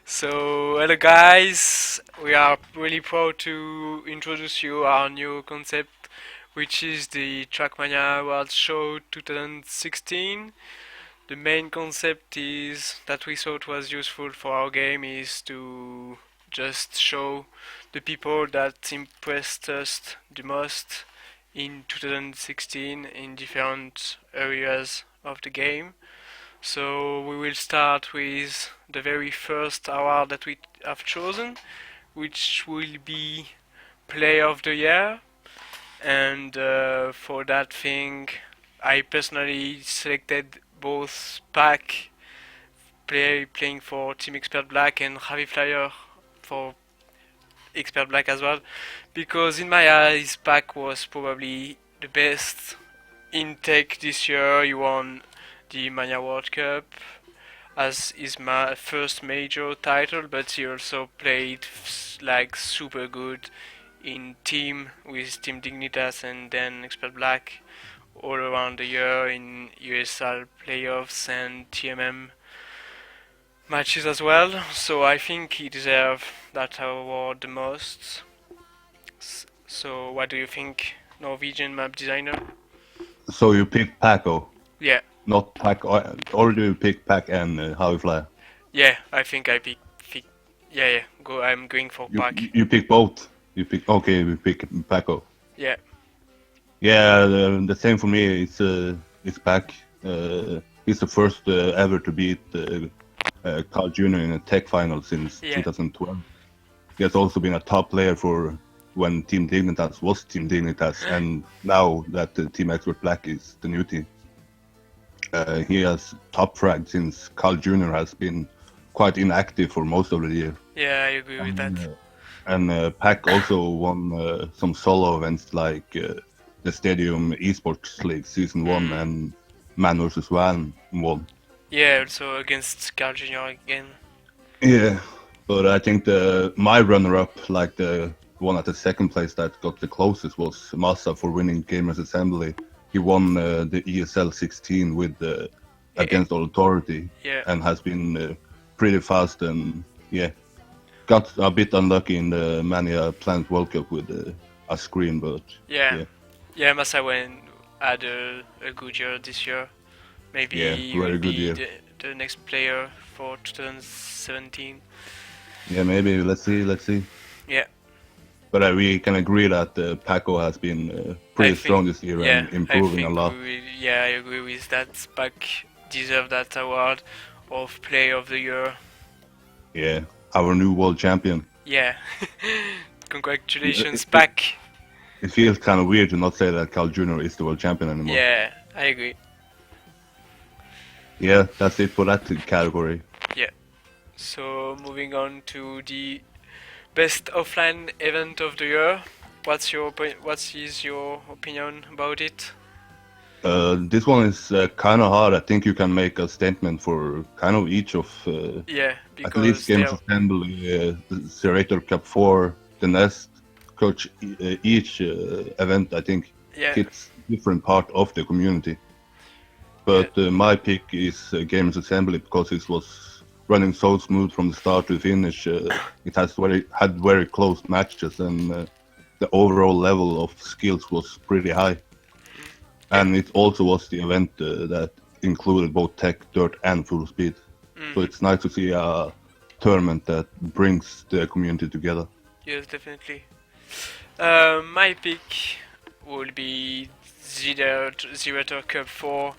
So, hello guys, we are really proud to introduce you our new concept, which is the Trackmania Awards Show 2016. The main concept is that we thought was useful for our game is to just show the people that impressed us the most in 2016 in different areas of the game. So we will start with the very first award that we have chosen, which will be Player of the Year. And for that thing, I personally selected both Pack playing for Team Expert Black and Ravi Flyer for Expert Black as well, because in my eyes, Pack was probably the best in tech this year. He won the Mania World Cup as his first major title, but he also played like super good in team with Team Dignitas and then Expert Black all around the year in USL playoffs and TMM matches as well. So I think he deserves that award the most. So what do you think, Norwegian map designer? So you pick Paco, Yeah, not Pack, or do you pick Pack and How Fly? yeah, I think I pick yeah, yeah. Go. I'm going for You Pack. you pick both. You pick okay. We pick Paco. Yeah, Yeah, the same for me. It's Pack. He's the first ever to beat Carl Jr. in a Tech final since yeah, 2012. He has also been a top player for when Team Dignitas was Team Dignitas, and now that Team Expert Black is the new team. He has top fragged since Carl Jr. has been quite inactive for most of the year. yeah. I agree with that. And, Pack also won some solo events like the Stadium Esports League Season 1 Mm. and Man vs. Man won. Yeah, also against Carl Jr. again. Yeah, but I think my runner-up, like the one at the second place that got the closest, was Massa for winning Gamers Assembly. He won the ESL 16 with Eh, against All Authority yeah, and has been pretty fast and yeah, got a bit unlucky in the Mania Planet World Cup with a screen, but yeah, yeah, yeah. Masawen had a good year this year. yeah, Maybe he will very good be year. the next player for 2017. Yeah, maybe let's see. Yeah, But we can agree that Paco has been I pretty think. strong this year Yeah, and I improving a think lot. yeah, I agree with that. Pack deserve that award of Player of the Year. Yeah, our new world champion. Yeah, It, congratulations, it, Pack. it feels kind of weird to not say that Carl Jr. is the world champion anymore. Yeah, I agree. Yeah, that's it for that category. Yeah. So moving on to the best offline event of the year. What is your opinion about it? This one is kind of hard. I think you can make a statement for kind of each of Yeah, at least because Games they're Assembly, the Zerator Cup 4, the Nest, coach. Each event, I think, yeah, hits different part of the community. yeah, But my pick is Games Assembly because it was running so smooth from the start to finish. It had very close matches, and the overall level of skills was pretty high. yeah. And it also was the event that included both tech, dirt, and full speed. So Hmm. it's nice to see a tournament that brings the community together. Yes, definitely. My pick will be Zerator Cup 4,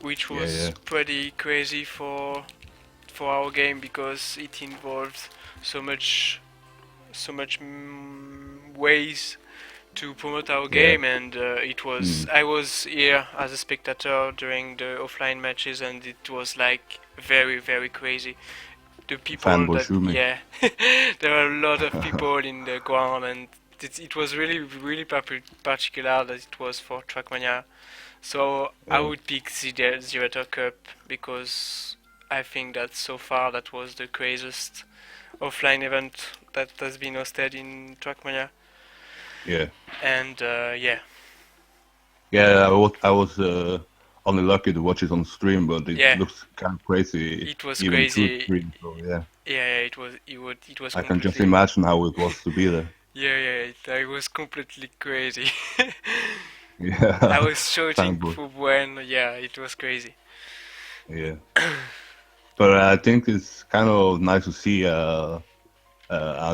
which Yeah, was yeah, pretty crazy for our game because it involved so much ways to promote our yeah. game, and it was Mm. I was here as a spectator during the offline matches, and it was like very crazy. The people Fanboy that Schumi. yeah, there are a lot of people in the ground, and it was really particular that it was for Trackmania. So I Yeah, would pick the Zerator Cup because I think that so far that was the craziest offline event that has been hosted in Trackmania. yeah. And yeah, Yeah, I was only lucky to watch it on stream, but it yeah, looks kind of crazy it was even through crazy. stream. So yeah, yeah, it was I can just completely. imagine how it was to be there. Yeah, it was completely crazy. I Yeah, was shouting fanboy. for when, yeah, it was crazy. Yeah, but I think it's kind of nice to see a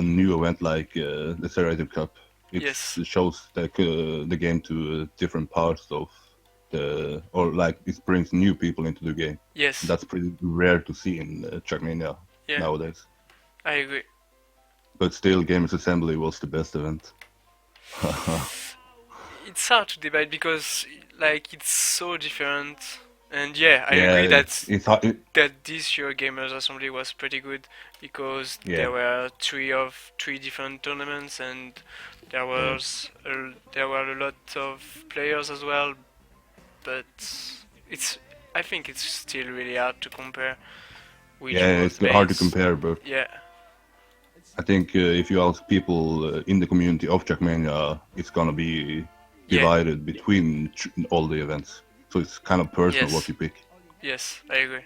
new event like the Serrated Cup. Yes, It shows the game to different parts of or like it brings new people into the game. yes, That's pretty rare to see in Trackmania yeah, nowadays. I agree. But still, Gamers Assembly was the best event. It's hard to debate because like it's so different. And yeah, I agree Yeah, that it's hard. this year Gamers Assembly was pretty good because Yeah, there were three different tournaments and yeah, there were a lot of players as well. But it's I think it's still really hard to compare which yeah. was It's hard to base. compare, but Yeah, I think if you ask people in the community of Trackmania, it's gonna be yeah, divided between all the events. So it's kind of personal what yes, you pick. yes, I agree.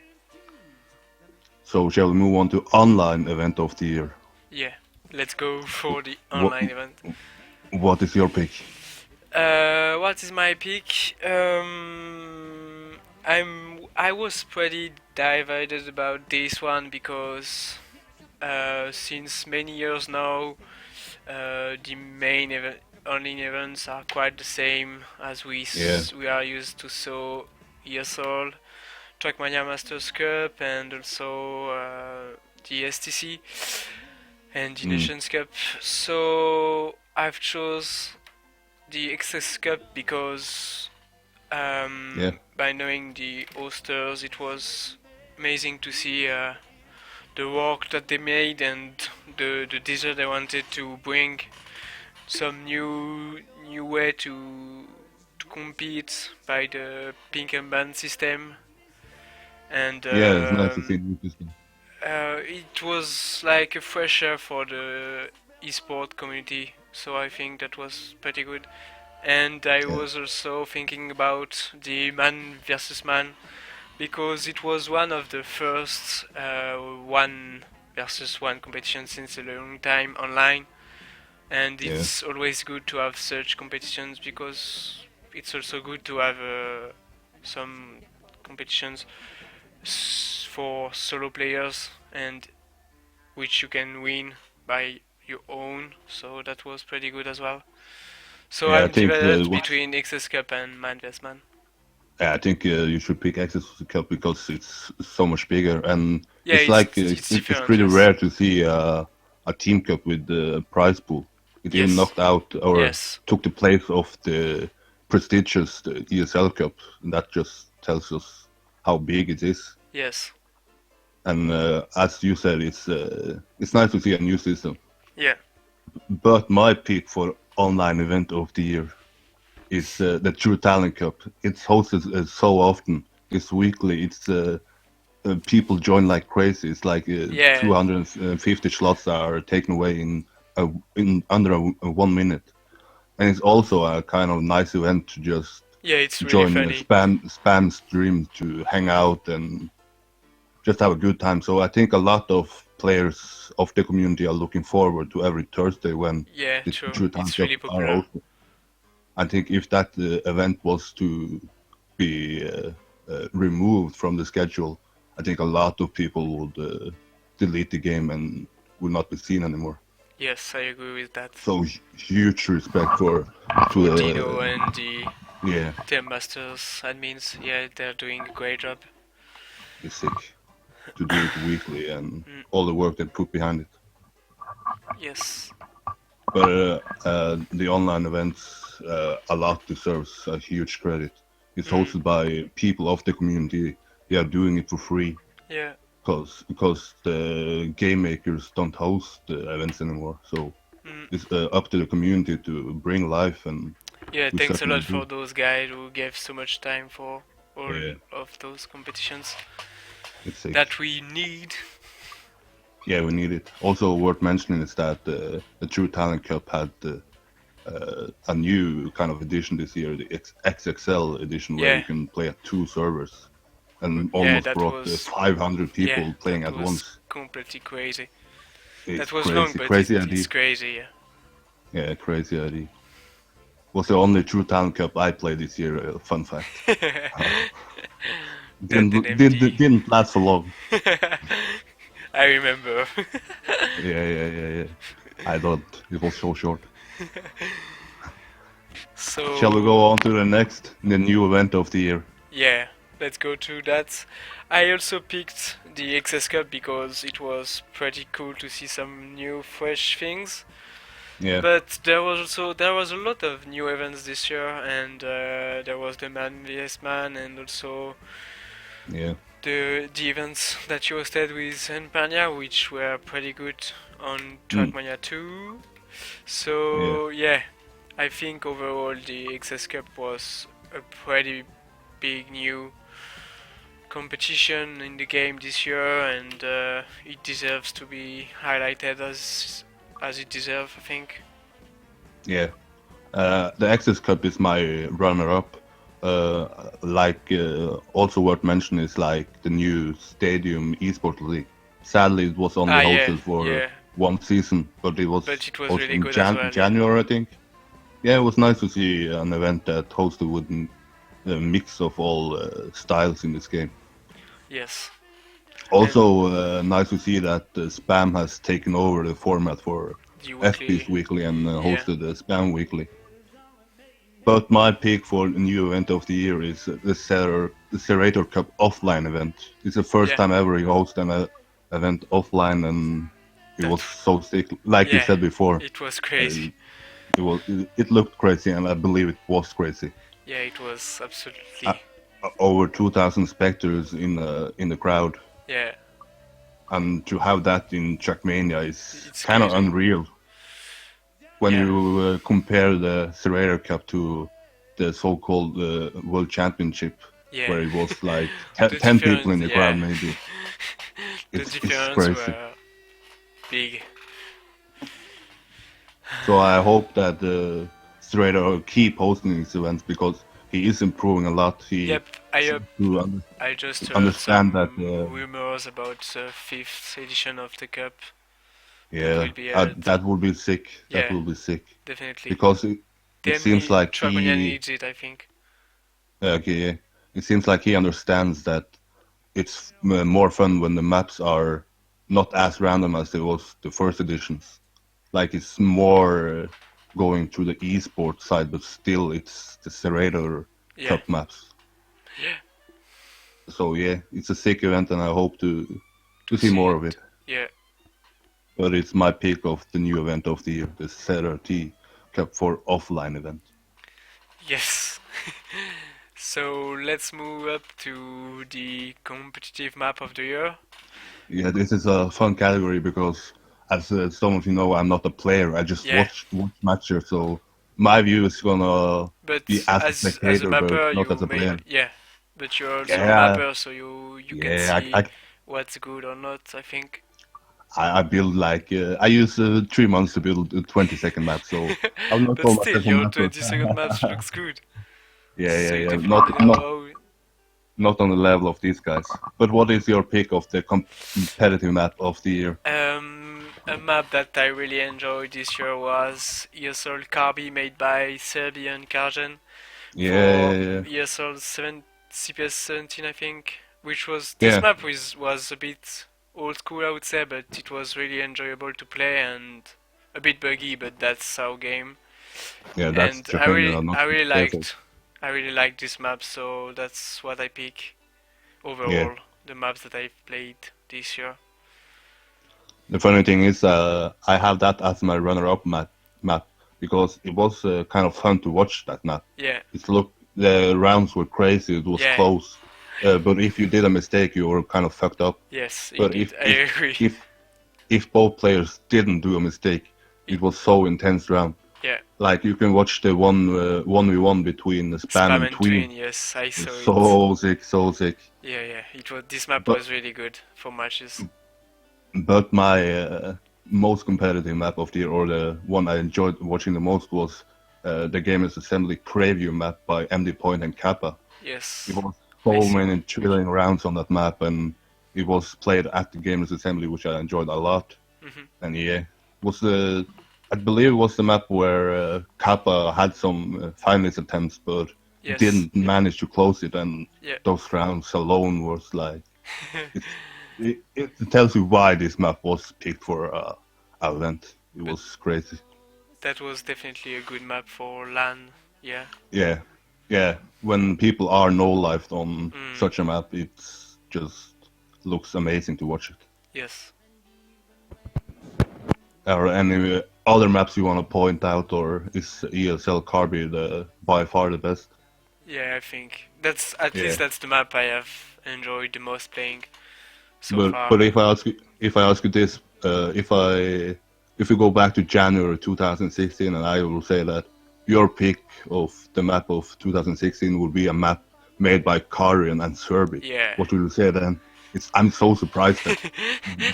So shall we move on to online event of the year? Yeah, let's go for the What online event. what is your pick? What is my pick? I was pretty divided about this one because since many years now, the main online events are quite the same as Yeah, we are used to. So ESL, Trackmania Masters Cup, and also the STC and the mm, Nations Cup. So I've chose the XS Cup because yeah, by knowing the hosters, it was amazing to see the work that they made and the desire they wanted to bring some new way to compete by the pink and ban system and yeah. It's nice to see new system. it was like a fresh air for the esport community, so I think that was pretty good. And I Yeah, was also thinking about the man versus man because it was one of the first one versus one competition since a long time online, and yeah, it's always good to have such competitions because it's also good to have some competitions for solo players and which you can win by your own. So that was pretty good as well. So yeah. I I'm think divided between XS Cup and Man vs Man. yeah, I think you should pick Access to the Cup because it's so much bigger, and Yeah, it's like it's it's different. pretty Yes. rare to see a team cup with the prize pool. It even Yes. knocked out or Yes. took the place of the prestigious ESL Cup, and that just tells us how big it is. Yes. And as you said, it's nice to see a new system. Yeah. But my pick for online event of the year is the True Talent Cup. It's hosted so often. It's weekly. It's people join like crazy. It's like Yeah. 250 slots are taken away in under 1 minute, and it's also a kind of nice event to just Yeah. It's really join funny. spam stream to hang out and just have a good time. So I think a lot of players of the community are looking forward to every Thursday when Yeah. the True. True Talent It's Cup really are popular. hosted. I think if that event was to be removed from the schedule, I think a lot of people would delete the game and will not be seen anymore. Yes, I agree with that. So huge respect to For Dino and the yeah, Team Masters admins, yeah, they're doing a great job. it's sick to do it weekly and Mm, all the work they put behind it. yes. But the online events, a lot deserves a huge credit. It's Mm, hosted by people of the community. They are doing it for free yeah. because the game makers don't host the events anymore. So Mm, it's up to the community to bring life, and yeah. we Thanks a certainly lot for do. those guys who gave so much time for all Yeah, of those competitions it's sick. that we need. Yeah, we need it. Also worth mentioning is that the True Talent Cup had a new kind of edition this year, the XXL edition, where Yeah. you can play at two servers. and Yeah, almost that brought was 500 yeah, people playing that at was once. completely crazy. It's That was long, crazy, but crazy it's idea. crazy. Yeah. Yeah, crazy idea. Was the only true Town Cup I played this year. Fun fact. That NMD. Didn't last for long. I remember. Yeah. I don't. It was so short. Shall we go So on to the new event of the year? yeah, let's go to that. I also picked the XS Cup because it was pretty cool to see some new fresh things. Yeah, But there was a lot of new events this year, and there was the Man vs Man, and also yeah, the events that you hosted with NMD, which were pretty good on mm, Trackmania 2. yeah, So yeah, I think overall the XS Cup was a pretty big new competition in the game this year, and it deserves to be highlighted as it deserves, I think. yeah. The Access Cup is my runner-up. Also worth mentioning is like the new Stadium Esport League. Sadly, it was only Ah, yeah, hosted for yeah, one season, but it but was it was hosted really in good as well, yeah. January, I think. Yeah, it was nice to see an event that hosted with a mix of all styles in this game. Yes. And Also, nice to see that Spam has taken over the format for the FP's weekly, Weekly and yeah, hosted the Spam Weekly. But my pick for the new event of the year is the Serrator Cup offline event. It's the first yeah, time ever he hosted an event offline, and it that, was so sick. Like you yeah, said before, it was uh, crazy. it looked crazy, and I believe it was crazy. Yeah, it was Uh, absolutely, Over 2,000 spectators in the crowd, yeah, and to have that in Trackmania is it's kind of crazy. unreal. When Yeah, you compare the Serrator Cup to the so-called World Championship, yeah, where it was like the 10 people in difference, the crowd, yeah, maybe. the It's difference crazy. were big. So I hope that Serrator keep hosting these events because he is improving a lot. He Yep, I seems to I just heard understand that. some rumors about the fifth edition of the cup that Yeah, will be held. that will be sick. That Yeah, will be sick definitely. because it seems like Trackmania he. needs it, I think. Okay, yeah. It seems like he understands that it's more fun when the maps are not as random as it was the first editions. Like it's more going through the esports side, but still it's the Serrator Yeah, Cup maps. yeah, So yeah, it's a sick event, and I hope to to see see more of it. it. Yeah, But it's my pick of the new event of the year, the Serrator Cup for offline event. yes. So let's move up to the competitive map of the year. Yeah, this is a fun category because, as some of you know, I'm not a player. I just Yeah, watch matches, so my view is gonna be but as a as a spectator, but mapper, not as you a made player. yeah, but you're also a Yeah, mapper, so you can yeah. see what's good or not. I think. I build like I use 3 months to build a 20-second map, so I'm not But call still, myself a your mapper. 20-second match looks good. So you Yeah. definitely know how. Not on the level of these guys. But what is your pick of the competitive map of the year? A map that I really enjoyed this year was ESL Carby made by Serbian Karjan for Yeah, ESL 7 CPS 17, I think. Which was this yeah, map was a bit old school, I would say, but it was really enjoyable to play and a bit buggy, but that's our game. yeah. That's And Trackmania, not their fault. I really liked this map, so that's what I pick Yeah. overall. The maps that I've played this year. The funny thing is, I have that as my runner-up map because it was kind of fun to watch that map. Yeah, The rounds were crazy. It was yeah, close. But if you did a mistake, you were kind of fucked up. yes, But indeed, I agree. if both players didn't do a mistake, It, it was so intense round. yeah, Like you can watch the 1v1 between the Spam Spam and and Tween. Twin, yes, I It's saw it. so sick, so sick. Yeah, yeah, it was. This map But was really good for matches. my most competitive map of the year, or the one I enjoyed watching the most, was the Gamers Assembly preview map by MD Point and Kappa. It Yes, was so see. many thrilling rounds on that map, and it was played at the Gamers Assembly, which I enjoyed a lot. Hmm. And yeah, was the I believe it was the map where Kappa had some finalist attempts, but Yes. didn't manage to close it, and Yeah. those rounds alone was like it tells you why this map was picked for a event. It But was crazy. that was definitely a good map for LAN. Yeah. Yeah, yeah. When people are no lifed on Mm. such a map, it's just looks amazing to watch it. Yes. Are any other maps you want to point out, or is ESL Carby by far the best? Yeah, I think that's at Yeah, least that's the map I have enjoyed the most playing so but far. if I ask you this, if you go back to January 2016, and I will say that your pick of the map of 2016 would be a map made by Karian and Serbi, Yeah. what will you say then? I'm so surprised that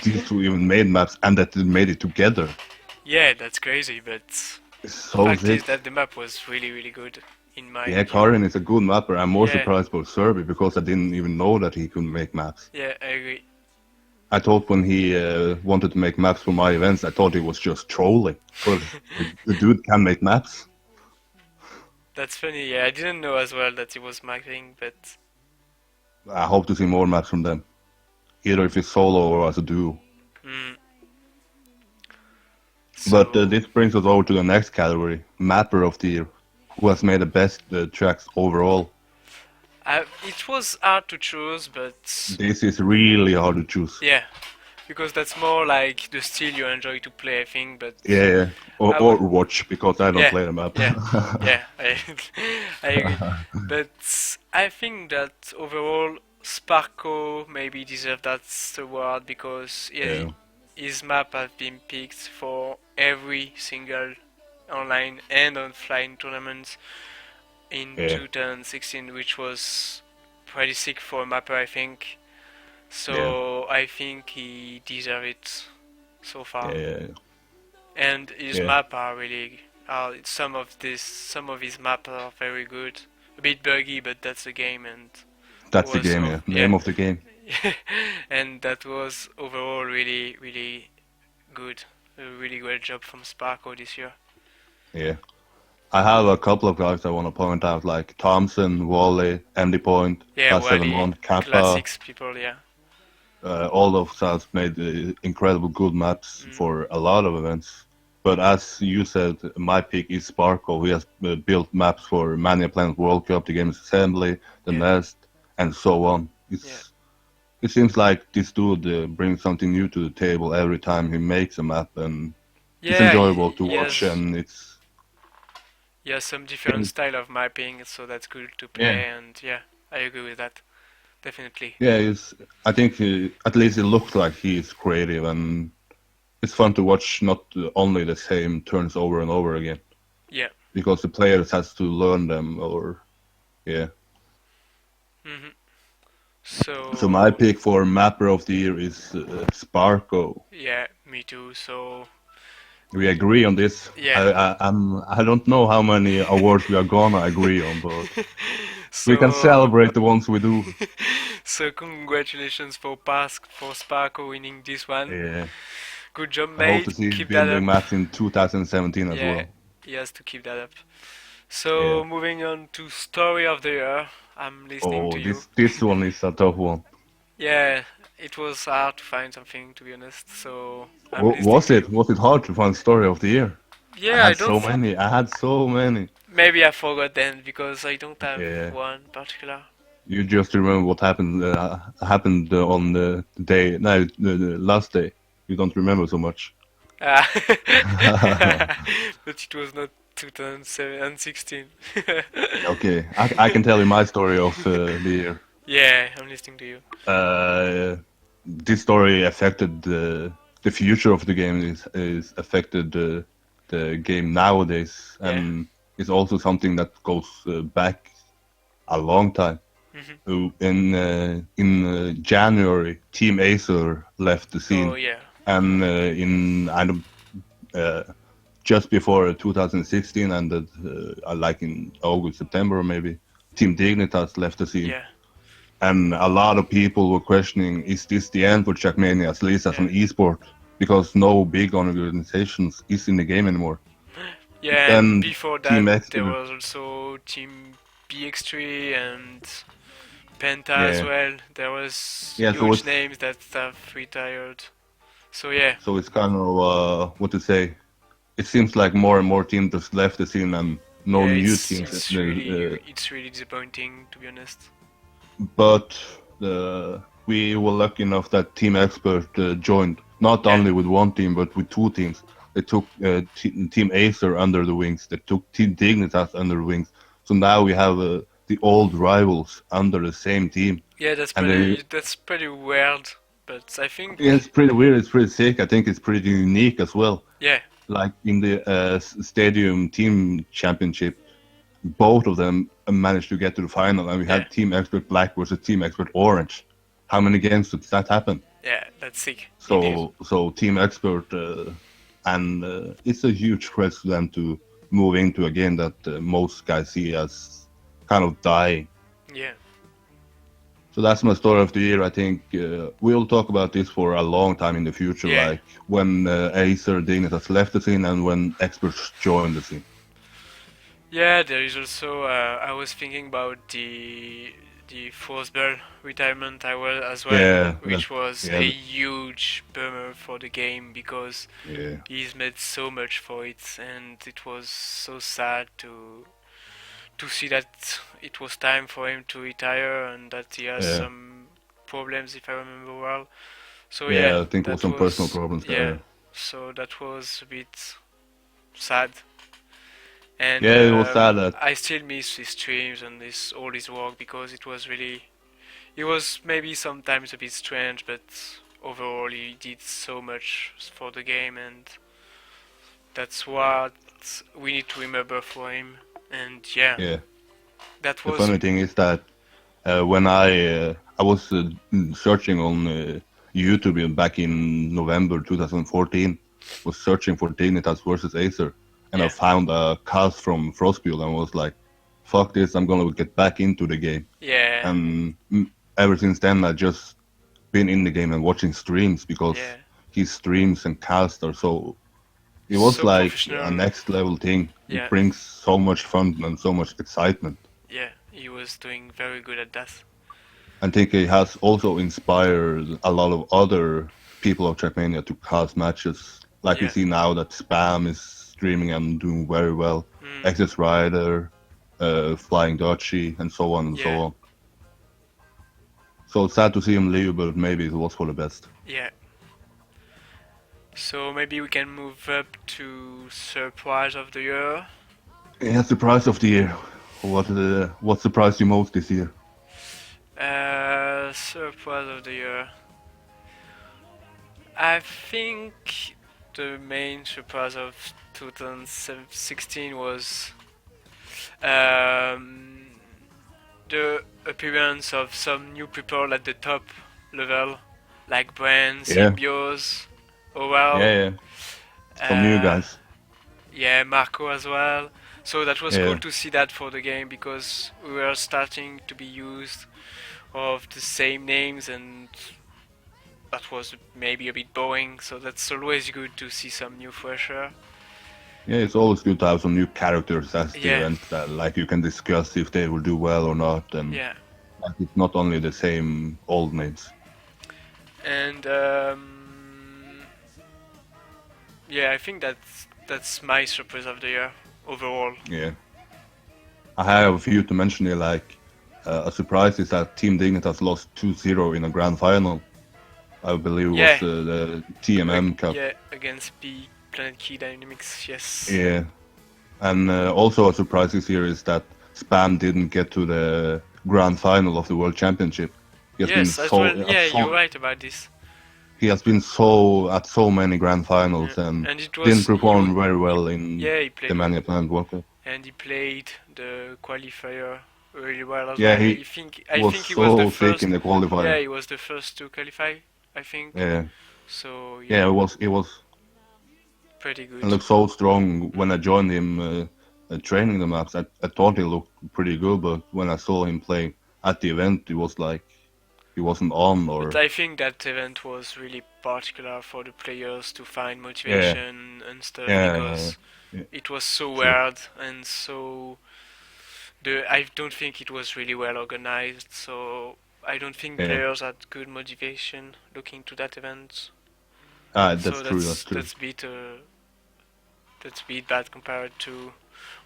these two even made maps and that they made it together. Yeah, that's crazy, but It's the so fact is sick. that the map was really, really good, in my Yeah, view. Karian is a good mapper. I'm more Yeah, surprised about Serbi because I didn't even know that he could make maps. yeah, I agree. I thought when he wanted to make maps for my events, I thought he was just trolling. But the dude can make maps. That's funny, yeah, I didn't know as well that he was marketing, but I hope to see more maps from them, either if it's solo or as a duo. mm, But so this brings us over to the next category, Mapper of the Year. Who has made the best tracks overall? it was hard to choose, but This is really hard to choose. yeah, because that's more like the style you enjoy to play, I think. But Yeah, yeah. I Or would, watch, because I don't yeah, play the map. yeah, yeah, I agree. But I think that overall, Sparko maybe deserved that award because Yeah, his map has been picked for every single online and offline tournaments in yeah, 2016, which was pretty sick for a mapper, I think. yeah, So I think he deserves it so far. yeah, And his yeah. map are really some of his map are very good. A bit buggy, but that's the game, and That's the was game, of yeah. yeah, Name of the game. and that was overall really really good. A really great job from Sparko this year. Yeah. I have a couple of guys I want to point out, like Thompson, Wally, MD Point, Yeah, Wally, K71, Kappa. classics people, yeah. All of us made incredible good maps Mm, for a lot of events. But as you said, my pick is Sparko. He has built maps for Mania Planet World Cup, the Games Assembly, the yeah, Nest, and so on. yeah, It seems like this dude brings something new to the table every time he makes a map, and it's yeah. enjoyable to watch. And He has some different style of mapping, so that's good to yeah, play. And yeah, I agree with that. Definitely. yeah. I think at least it looks like he's creative, and it's fun to watch not only the same turns over and over again, Yeah. because the players has to learn them. Or yeah. Hmm. So my So pick for Mapper of the Year is Sparko. yeah, me too. So We agree on this. yeah. I don't know how many awards we are gonna agree on, but we can So celebrate the ones we do. so congratulations for Sparko winning this one. Yeah. Good job, I hope to mate. see Keep that building up. maps in 2017 as Yeah, well. he has to keep that up. Yeah. So moving on to story of the year. I'm listening Oh, to you. this one is a tough one. Yeah, it was hard to find something to be honest. So I'm listening Was to it? you. Was it hard to find story of the year? I Yeah, I had don't. so many. I had so many. Maybe I forgot then because I don't have Yeah. one particular. You just remember what happened on the day, no, the last day. You don't remember so much. Ah. But it was not 2016. Okay, I can tell you my story of the year. Yeah, I'm listening to you. This story affected the future of the game. Is affected the game nowadays, Yeah. and it's also something that goes back a long time. Hmm. In January, Team Acer left the Oh scene, yeah. and in I don't, uh, just before 2016, and like in August, September maybe, Team Dignitas left the scene. Yeah. and a lot of people were questioning, is this the end for Trackmania, at least as yeah, an esport, because no big organizations is in the game anymore. But yeah. And then before that, Team there Expert, was also Team BX3 and Penta as yeah, well. There was yeah. So huge it's names that have retired. So yeah, so it's kind of what to say. It seems like more and more teams just left the scene and no yeah. new It's teams. it's really it's really disappointing, to be honest. But we were lucky enough that Team Expert joined not Yeah, only with one team but with two teams. They took Team Acer under the wings. They took Team Dignitas under the wings. So now we have the old rivals under the same team, yeah. and they, That's pretty weird, but I think yeah, it's pretty weird. It's pretty sick. I think it's pretty unique as well. yeah, Like in the stadium team championship, both of them managed to get to the final, and we yeah, had Team Expert Black versus Team Expert Orange. How many games did that happen? yeah. That's sick, indeed. So Team Expert, and it's a huge threat to them to move into a game that most guys see as kind of dying. Yeah, So that's my story of the year. I think we'll talk about this for a long time in the future, yeah. like when Acer Dignitas left the scene and when experts joined the scene. Yeah, there is also. I was thinking about the Forsberg retirement as well, Yeah, which was yeah, a huge bummer for the game because yeah, he's made so much for it, and it was so sad to see that it was time for him to retire and that he has yeah. some problems, if I remember well. So yeah, Yeah, I think there was that some personal was problems yeah. there. So that was a bit sad. And Yeah, it was sad that. I still miss his streams and all his work because it was maybe sometimes a bit strange, but overall he did so much for the game, and that's what we need to remember for him. And yeah, Yeah, that the was funny thing is that when I was searching on YouTube back in November 2014, was searching for Dignitas versus Acer, and I yeah, found a cast from Frostbuild and was like, "Fuck this! I'm gonna get back into the game." yeah, And ever since then, I just been in the game and watching streams yeah. because his streams and casts are so. It was So like a professional. next level thing. It Yeah, brings so much fun and so much excitement. yeah. He was doing very good at that. I think it has also inspired a lot of other people of Trackmania to cast matches. Like we Yeah. see now that Spam is streaming and doing very well. Mm, Access Rider, Flying Dutchie, and so on and so yeah. on. So sad to see him leave, but maybe it was for the best. Yeah. So maybe we can move up to surprise of the year. Yeah, surprise of the year. What surprised you most this year? Surprise of the year. I think the main surprise of 2016 was um, the appearance of some new people at the top level, like Brand, Yeah, Symbios, Owell, yeah, yeah. Some new uh, guys. yeah, Marco as well. So that was cool Yeah, to see that for the game because we were starting to be used of the same names, and that was maybe a bit boring. So that's always good to see some new fresher. yeah. It's always good to have some new characters as the Yeah, event that like you can discuss if they will do well or not, and yeah, like it's not only the same old names. and yeah, I think that's my surprise of the year overall. Yeah, I have a few to mention here. Like a surprise is that Team Dignitas lost 2-0 in a grand final. I believe it was Yeah, the TMM Cup. yeah, against Planet Key Dynamics. Yes. Yeah, and also a surprise this year is that Spam didn't get to the grand final of the World Championship. He has been Yes, as well. Yeah, you're right about this. he has been so at so many grand finals and And it didn't was perform very well in yeah, the Mania Planet World Cup. and he played the qualifier really well as Yeah, well. he I was think he was the so sick first. in the Yeah, qualifier. he was the first to qualify. I think Yeah, so. yeah, Yeah, it was pretty good. and looked so strong when I joined him training the maps. I thought he looked pretty good, but when I saw him play, at the event, it was like he wasn't on, But or I think that event was really particular for the players to find yeah, motivation and stuff yeah, because yeah, it was so true, weird and so I don't think it was really well organized. So I don't think yeah. players had good motivation looking to that event. That's So true. That's true. that's bit bad compared to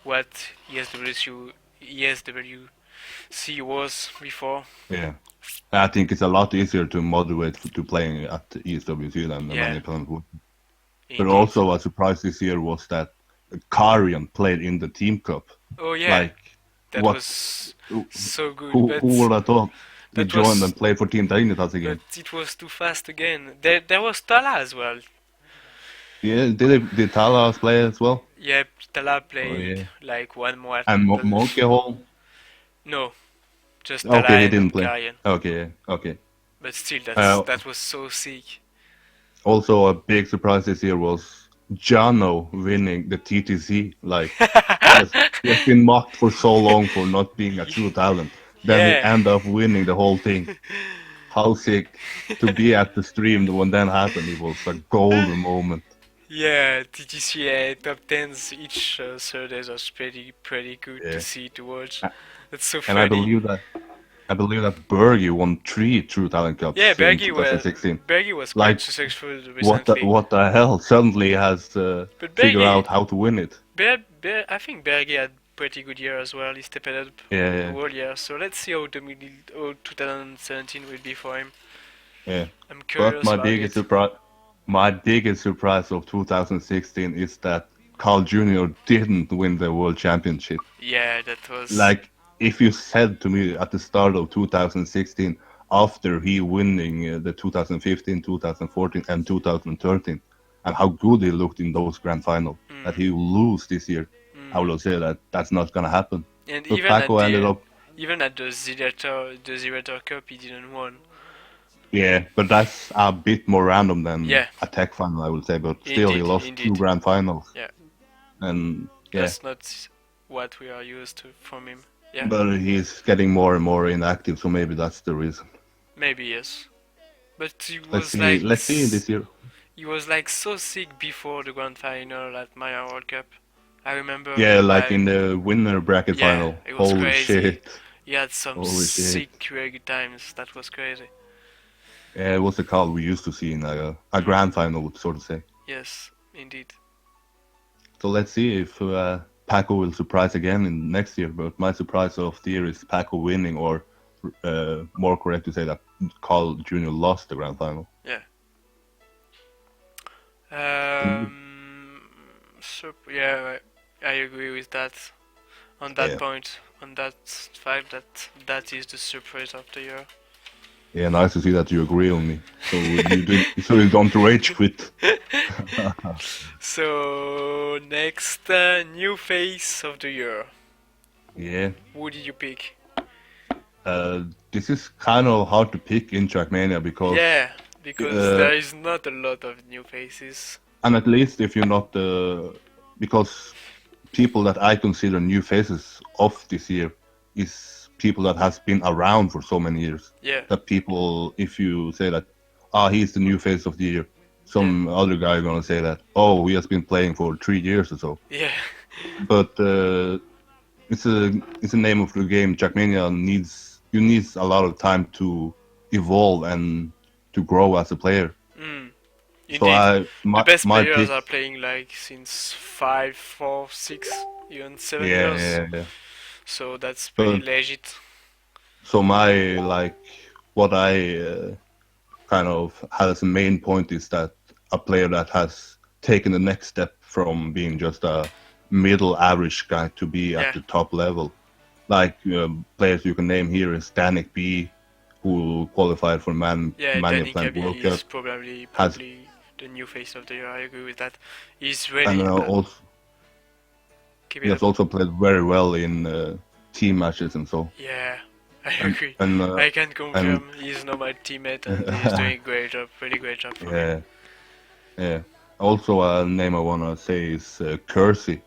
what ESWC was before. Yeah, I think it's a lot easier to motivate to playing at ESWC than Yeah, many plans would. But indeed. also a surprise this year was that Karian played in the Team Cup. Oh yeah, Like, that what? was Who, so good, who would have thought he that joined was and played for Team Dignitas but again? it was too fast again. There was Tala as well. Yeah, did Talas play as well? Yep, Tala Oh played yeah, like one more. and Monkey Hall. No, just Tala Okay, he and didn't play. Karian. Okay, okay. But still, Uh, that was so sick. Also, a big surprise this year was Jano winning the TTC. Like, he has been mocked for so long for not being a true talent. Then he Yeah. ended up winning the whole thing. How sick to be at the stream when that happened. It was a golden moment. Yeah, TTC top tens each Thursdays was pretty good to Yeah. see to watch. A- That's so And I funny. believe that Bergie won 3 True Talent Yeah, Cups in 2016. Bergie was quite Like, successful recently. what the hell? Suddenly has But figured out how to win it. I think Bergie had pretty good year as well. He stepped up Yeah, the yeah, whole year. So let's see how 2017 will be for him. yeah. I'm But curious about it. my biggest surprise of 2016 is that Carl Jr. didn't win the world championship. Yeah, that was. Like, if you said to me at the start of 2016, after he winning the 2015, 2014, and 2013, and how good he looked in those grand finals, that Mm, he will lose this year, I mm. would say that that's not gonna happen. And But Paco ended up, even at the Zerator Cup, he didn't win. yeah, but that's a bit more random than Yeah, a tech final, I would say. But still, he lost 2 indeed. grand finals, Yeah, and yeah, that's not what we are used to from him. Yeah, but he's getting more and more inactive, so maybe that's the reason. maybe yes. But Let's see this year. he was like so sick before the grand final at Maya World Cup. I remember Yeah, like in the winner bracket yeah, final. it was Holy crazy. shit. He had some Holy shit. sick very good times. That was crazy. Yeah, it was the call we used to see in a grand final, so to say. Yes, indeed. So let's see if Paco will surprise again in next year. But my surprise of the year is Paco winning, or more correct to say that Carl Jr. lost the grand final. Yeah. Mm. So yeah, I agree with that. On that Yeah, point, on that fact that is the surprise of the year. yeah, nice to see that you agree on me. So you don't rage quit. So next, new face of the year. Yeah. Who did you pick? This is kind of hard to pick in Trackmania because, Yeah, because uh, there is not a lot of new faces. and at least if you're not because people that I consider new faces of this year is people that has been around for so many years. Yeah, That people, if you say that, he's the new face of the year, some other guy gonna say that, oh, he has been playing for 3 years or so. yeah, But it's a name of the game. Trackmania needs a lot of time to evolve and to grow as a player. mm, So indeed. The best my players pick, are playing like since 5, 4, 6, even 7 yeah, years. yeah, yeah. So that's pretty But legit. so my like what I kind of had as a main point is that a player that has taken the next step from being just a middle average guy to be at Yeah, the top level. Like players you can name here is Danik B, who qualified for yeah. Mania Danny Plant World Kabi Cup, is probably has the new face of the year. I agree with that. He's and really also keep he it has up. also played very well in team matches and so. Yeah, I And agree. and I can and confirm he's not my teammate and he's doing a great job, really great job for me. yeah, yeah. Also, a name I wanna say is Kersey,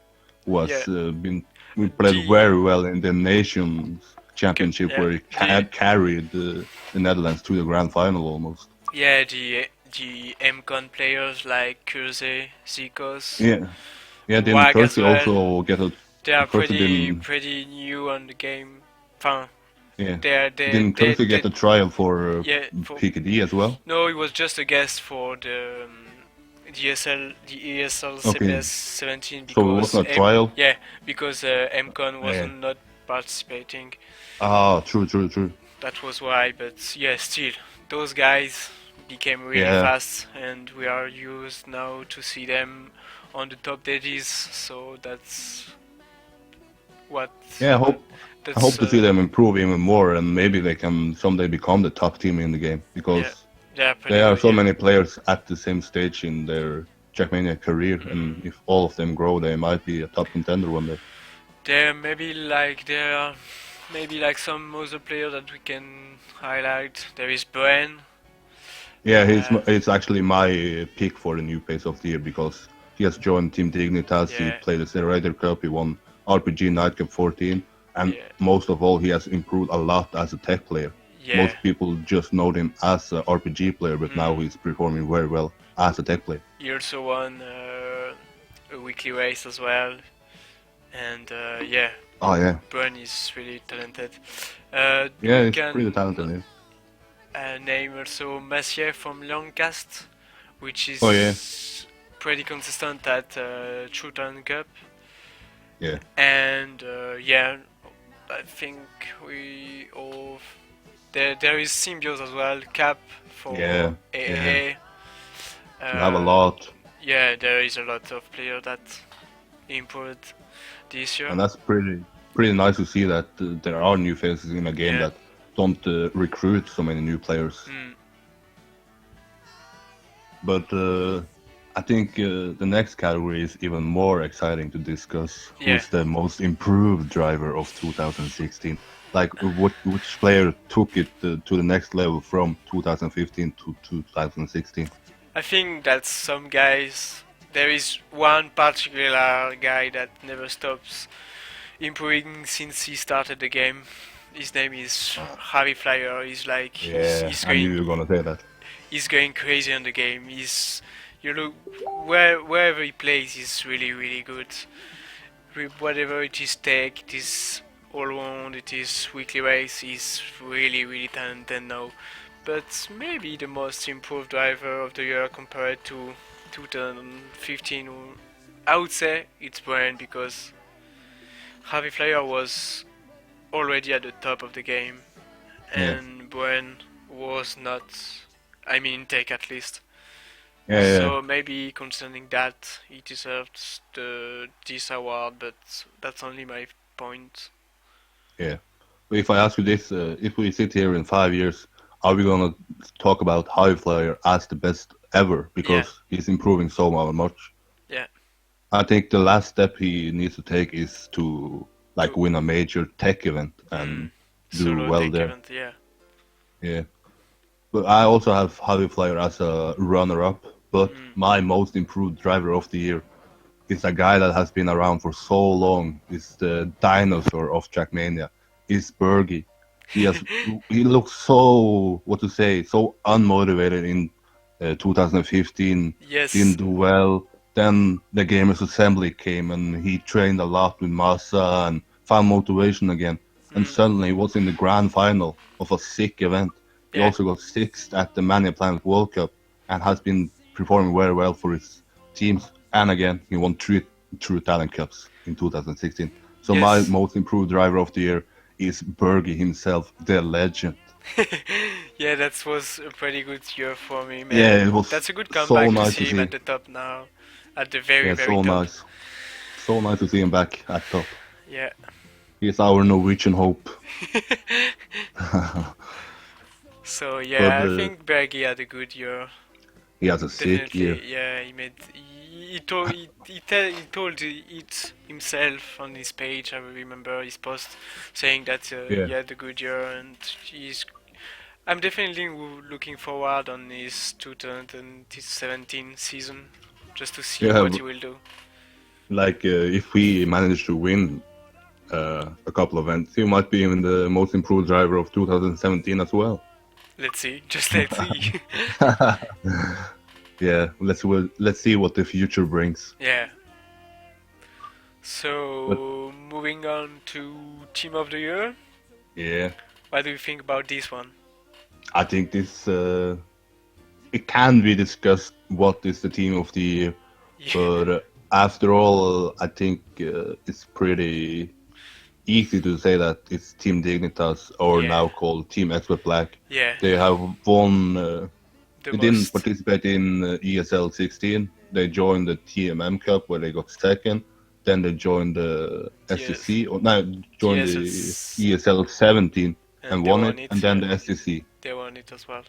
who Yeah, has been we played the very well in the nations championship Yeah, where he carried the Netherlands to the grand final almost. yeah, the MCon players like Kurze, Zikos, Yeah, yeah. Didn't Wag as Thursday well. also get a They are Thursday pretty didn't pretty new on the game. Enfin, yeah they didn't Thursday get a trial for yeah for PKD as well? no, it was just a guess for the ESL Okay, CPS 17 so it because wasn't a trial. MCon Yeah. wasn't not participating. Ah, true. That was why, but yeah, still those guys became really Yeah, fast, and we are used now to see them on the top dailies. So what yeah. I hope that's to see them improve even more, and maybe they can someday become the top team in the game yeah, because they're pretty there are good. so Yeah. many players at the same stage in their Trackmania career, and Mm. if all of them grow, they might be a top contender one day. There are maybe like some other players that we can highlight. There is Bren. Yeah, Uh, it's actually my pick for the new pace of the year because he has joined Team Dignitas, he yeah, played the Zerator Cup, he won RPG Night Cup 14, and yeah, most of all, he has improved a lot as a tech player. yeah. Most people just know him as an RPG player, but now Mm. he's performing very well as a tech player. He also won a weekly race as well, and yeah, Oh yeah, Bren is really talented. yeah, We he's pretty talented. can Yeah. name also Massier from Longcast, which Oh yeah, is pretty consistent at Trutan Cup. yeah, And yeah, I think we all there is Symbios as well, Cap for yeah, yeah. AAA. You have a lot, Yeah, there is a lot of players that improved this year. and that's pretty nice to see that there are new faces in a game Yeah. that don't recruit so many new players. Mm. But I think the next category is even more exciting to discuss. Yeah. Who's the most improved driver of 2016? Like, which player took it to the next level from 2015 to 2016? I think that some guys. There is one particular guy that never stops improving since he started the game. His name is Javi Flyer. He's like Yeah, I knew you were gonna say that. he's going crazy on the game. He's you look wherever he plays, he's really good. Whatever it is tech, it is all round, it is weekly race. He's really talented now. But maybe the most improved driver of the year compared to 2015. I would say it's Brian because Javi Flyer was already at the top of the game, Yeah, and Brian was not. I mean, in tech at least. yeah. So maybe concerning that, he deserves this award, but that's only my point. Yeah. But if I ask you this, if we sit here in 5 years, are we gonna talk about High Flyer as the best ever Yeah, because he's improving so much? yeah. I think the last step he needs to take is to like To win a major tech event and do solo well tech there. event, yeah. Yeah. But I also have High Flyer as a runner-up. But Mm. my most improved driver of the year is a guy that has been around for so long. Is the dinosaur of Trackmania. Is Bergie. He has he looks so so unmotivated in 2015. Yes. Didn't do well. Then the Gamers Assembly came and he trained a lot with Masa and found motivation again. And Mm. suddenly he was in the grand final of a sick event. He Yeah. also got sixth at the Mania Planet World Cup and has been performing very well for his teams. And again, he won three True Talent Cups in 2016. So my Yes. most improved driver of the year is Bergie himself, the legend. Yeah, that was a pretty good year for me, Yeah, man. it was That's a good so comeback to nice to see him see. at the top now, at the Yeah, very so top. nice. So nice to see him back at top. Yeah. He's our Norwegian hope. So But yeah, I think Bergie had a good year. he has a sick year. Definitely, yeah. He told it himself on his page. I remember his post saying that Yeah. he had a good year, and he's. I'm definitely looking forward on his 2017 season, just to see Yeah, what he will do. like if we manage to win a couple of events. He might be even the most improved driver of 2017 as well. Let's see. Just let's see. Yeah, let's see what the future brings. Yeah. But So moving on to Team of the Year. yeah, What do you think about this one? I think this it can be discussed what is the team of the year, Yeah. but after all, I think it's pretty easy to say that it's Team Dignitas, or Yeah. now called Team Expert Black. Yeah. They have won. The They didn't most. participate in ESL 16. They joined the TMM Cup where they got second. Then they joined the TS, SEC, or no, joined the TSS, ESL 17 and and they won won it, it. and then Yeah. the SEC. They won it as well.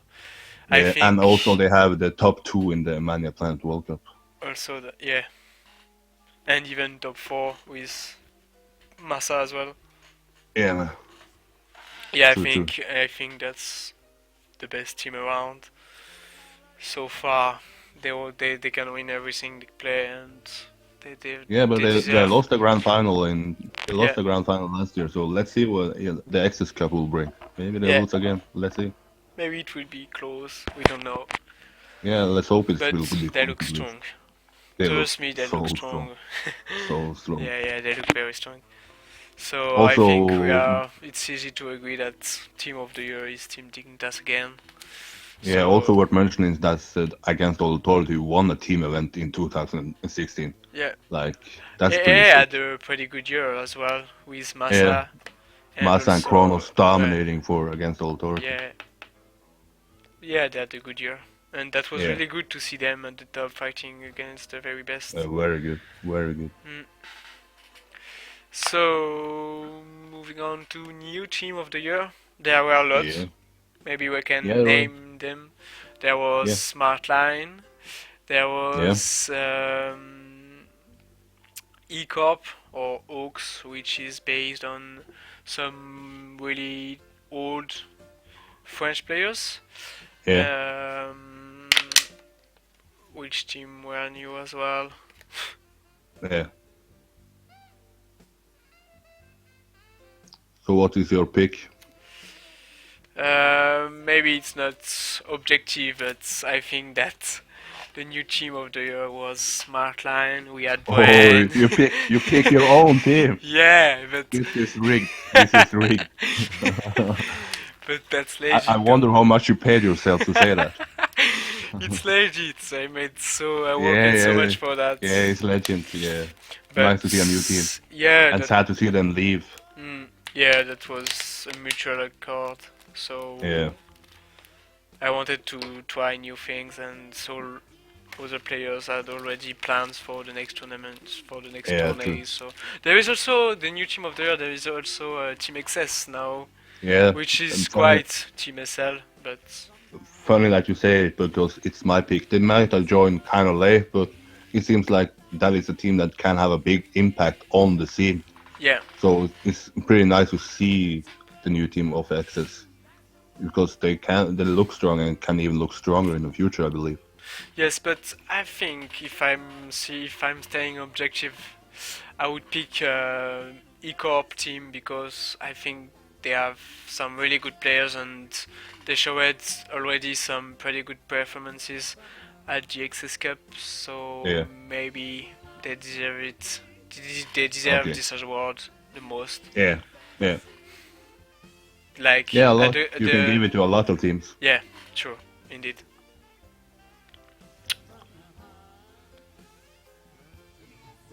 I Yeah, and think also they have the top 2 in the Mania Planet World Cup. also that, yeah, and even top 4 with Massa as well. Yeah, man. Yeah, True, true. I think that's the best team around so far. They can win everything they play, and Yeah, but they they deserve. lost the grand final Yeah, last year. So let's see what the Access Cup will bring. Maybe they yeah. lose again. Let's see. Maybe it will be close. We don't know, Yeah, let's hope it but will be they close look at least. strong. They look Trust me, they so look strong, strong. so strong. Yeah, they look very strong. So I think we Also, are. It's easy to agree that Team of the Year is Team Dignitas again. yeah, also So worth mentioning is that Against All Authority won a team event in 2016. yeah, Like, that's AA pretty had sick. a pretty good year as well with Yeah, Massa and Massa and also Kronos dominating for Against All Authority. yeah, yeah, they had a good year, and that was Yeah, really good to see them at the top fighting against the very best. very good, very good. Mm. So moving on to new team of the year, there were a Yeah, lot. Maybe we yeah, can right. name them. There was Yeah, Smartline. There yeah, was E-Corp or Oaks, which is based on some really old French players. yeah, Um, which team were new as well? yeah. So what is your pick? Maybe it's not objective, but I think that the new team of the year was Smartline. We had Oh, Bren. you pick your own team. Yeah, but This is rigged. This is rigged. but that's I legit though. wonder how much you paid yourself to say that. It's legit. I Yeah, worked so yeah, much for that. yeah. It's legend. Yeah, But nice to see a new team, yeah, and sad to see them leave. yeah, that was a mutual accord. So Yeah, I wanted to try new things, and so other players had already plans for the next tournaments, for the next yeah, true. tourneys. So there is also the new team of the year. There is also Team XS now, Yeah, which is and funny, quite Team SL, but funny that you say it because it's my pick. They might have joined kind of late, but it seems like that is a team that can have a big impact on the scene. yeah. So it's pretty nice to see the new team of Access because they look strong and can even look stronger in the future, I believe. Yes, but I think if I'm staying objective, I would pick E-Corp team because I think they have some really good players and they showed already some pretty good performances at the XS Cup. So Yeah. maybe they deserve it. They deserve Okay. this award the most. Yeah. Yeah. Like Yeah, a at lot. You can give it to a lot of teams. yeah, true, indeed.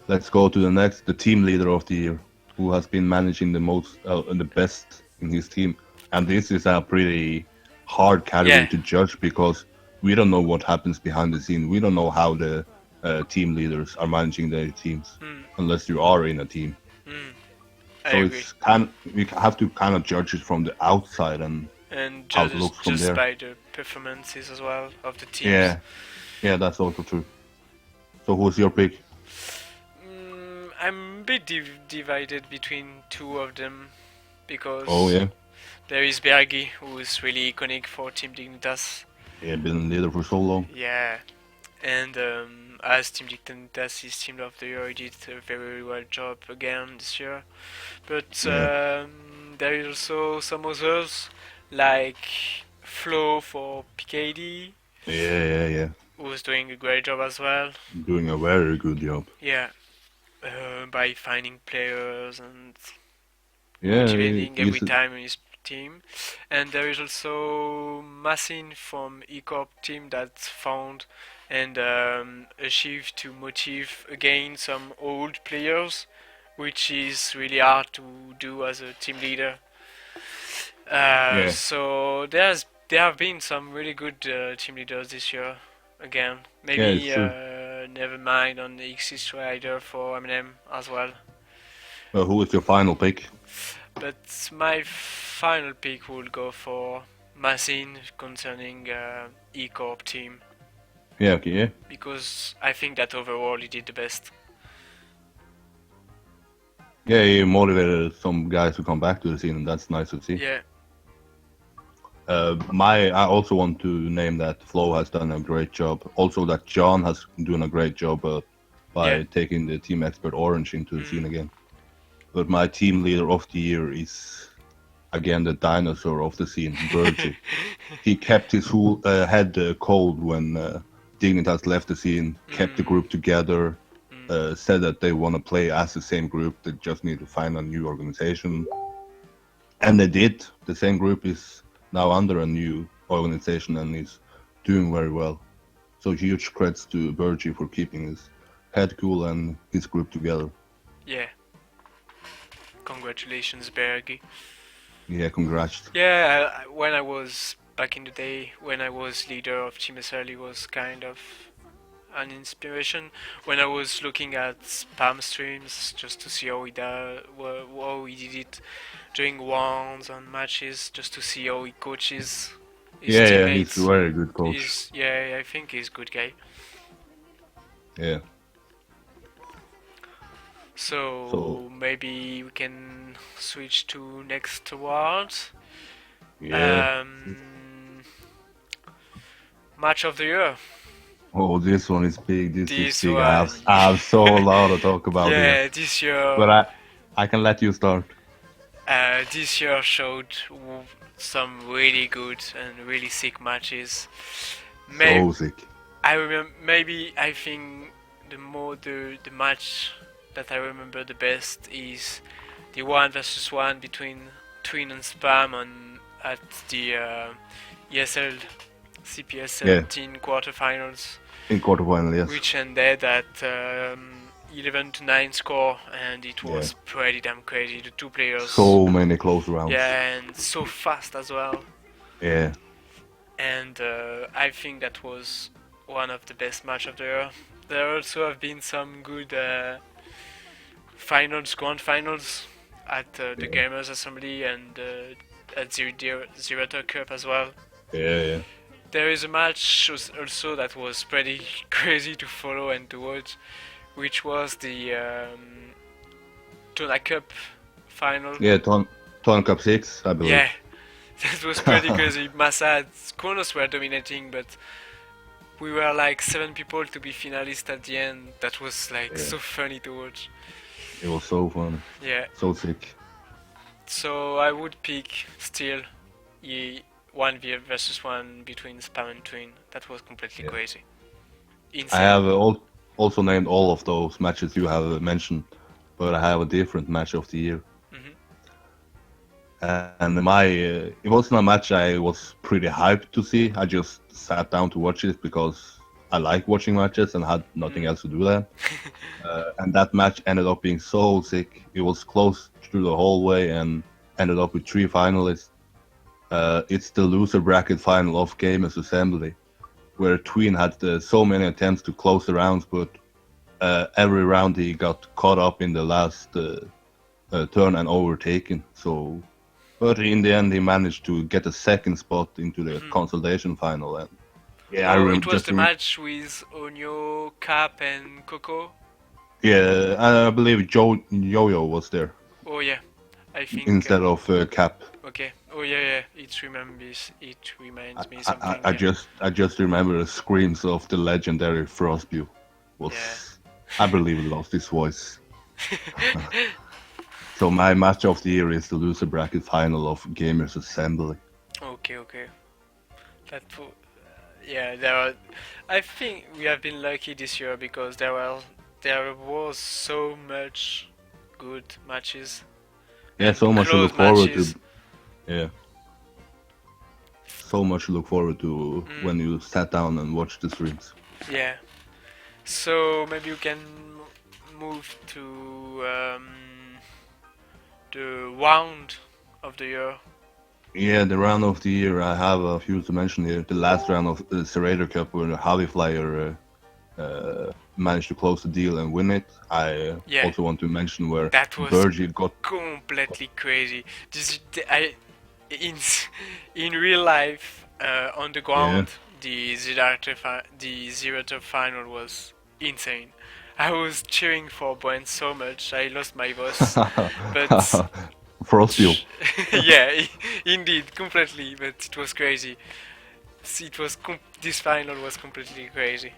Let's go to the next, the team leader of the year, who has been managing the most, the best in his team. And this is a pretty hard category Yeah. to judge because we don't know what happens behind the scene. We don't know how the team leaders are managing their teams unless you are in a team. I So agree. we have to kind of judge it from the outside and And how it looks from just there. by the performances as well of the teams. Yeah, yeah, that's also true. So who's your pick? I'm a bit divided between two of them because Oh yeah, there is Bergi, who is really iconic for Team Dignitas. yeah, been leader for so long. Yeah, And as Team Dictatas is Team of the Year, he did a very well job again this year. But Yeah, there is also some others like Flo for PKD, yeah. who's doing a great job as well. Doing a very good job. Yeah, by finding players and Yeah, motivating every he's time in his team. And there is also Massin from eCorp team that found and achieved to motivate again some old players, which is really hard to do as a team leader. yeah, So there have been some really good team leaders this year. Again, yeah, it's maybe true. never mind on the X Strider for Eminem as well. Who is your final pick? But my final pick will go for Masin concerning E-Corp team Yeah, okay, yeah. because I think that overall he did the best. Yeah, he motivated some guys to come back to the scene, and that's nice to see. Yeah, I also want to name that Flo has done a great job. Also, that John has done a great job by yeah. taking the team expert Orange into the scene again. But my team leader of the year is again the dinosaur of the scene, Virgie. He kept his head cold when Dignitas left the scene, kept the group together, said that they want to play as the same group, they just need to find a new organization. And they did. The same group is now under a new organization and is doing very well. So huge credits to Virgie for keeping his head cool and his group together. Yeah. Congratulations, Bergi. Yeah, congrats. Yeah, when I was back in the day, when I was leader of Team SL, it was kind of an inspiration. When I was looking at spam streams just to see how how he did it during ones and matches, just to see how he coaches his Yeah, he's teammates. a very good coach. Yeah, I think he's a good guy. Yeah. So maybe we can switch to next awards. Yeah. Match of the year. Oh, this one is big. This is This big. one. I have so a lot to talk about here. Yeah, this year. But I can let you start. This year showed some really good and really sick matches. So sick. I remember. Maybe I think the match that I remember the best is the 1 versus 1 between Twin and Spam on at the ESL CPS 17 quarterfinals, In quarterfinal, yes. which ended at 11-9 score, and it was pretty damn crazy. The two players. So many close rounds. Yeah, and so fast as well. Yeah. And I think that was one of the best match of the year. There also have been some good grand finals at the Gamers Assembly and at the Zerator Cup as well. Yeah. There is a match also that was pretty crazy to follow and to watch, which was the Tona Cup final. Yeah, Ton Cup 6, I believe. Yeah, that was pretty crazy. Massa, Kronos were dominating, but we were like 7 people to be finalists at the end. That was like so funny to watch. It was so fun. Yeah. So sick. So I would pick still 1 versus 1 between Spam and Twin. That was completely crazy. Insane. I have also named all of those matches you have mentioned, but I have a different match of the year. And it wasn't a match I was pretty hyped to see. I just sat down to watch it because I like watching matches and had nothing else to do there. And that match ended up being so sick. It was close through the whole way and ended up with 3 finalists. It's the loser bracket final of Gamers Assembly, where Tween had so many attempts to close the rounds, but every round he got caught up in the last turn and overtaken. But in the end, he managed to get a second spot into the consolidation final. And it was the match with Onyo, Cap, and Coco. Yeah, I believe Yo-Yo was there. Oh yeah, I think instead of Cap. Okay, Oh yeah, yeah. It I, reminds me I, I something. I Yeah, just I just remember the screams of the legendary Frostbew. yeah. Was I believe he lost his voice. So my match of the year is the loser bracket final of Gamers Assembly. Okay, okay. Yeah. There are. I think we have been lucky this year because there was so much good matches Yeah, and so much to close look forward to. matches. Yeah, so much to look forward to Mm, when you sat down and watched the streams. yeah. So maybe you can move to the round of the year. Yeah, the round of the year, I have a few to mention here. The last round of the Serrator Cup where Javi Flyer managed to close the deal and win it. I Yeah, also want to mention where that was Bergie got. completely crazy. In in real life on the Yeah. ground, the zero to final was insane. I was cheering for Brent so much I lost my voice, but Frostbill. yeah, indeed, completely. But it was crazy. This final was completely crazy.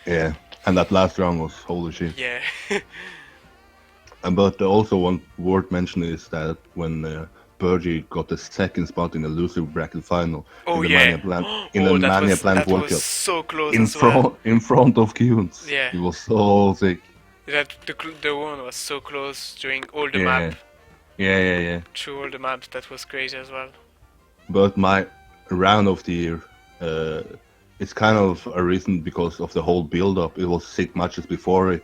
Yeah. And that last round was holy shit. Yeah. But also one worth mentioning is that when Bergie got the second spot in the loser bracket final in Oh the yeah. Mania Plant in the Oh, Mania Plant that World was Cup so close in as well. front of Kuhns. Yeah. It was so sick. The one was so close during all the map. Yeah. Yeah. Through all the maps, that was crazy as well. But my round of the year, uh, it's kind of a reason because of the whole build-up. It was 6 matches before it.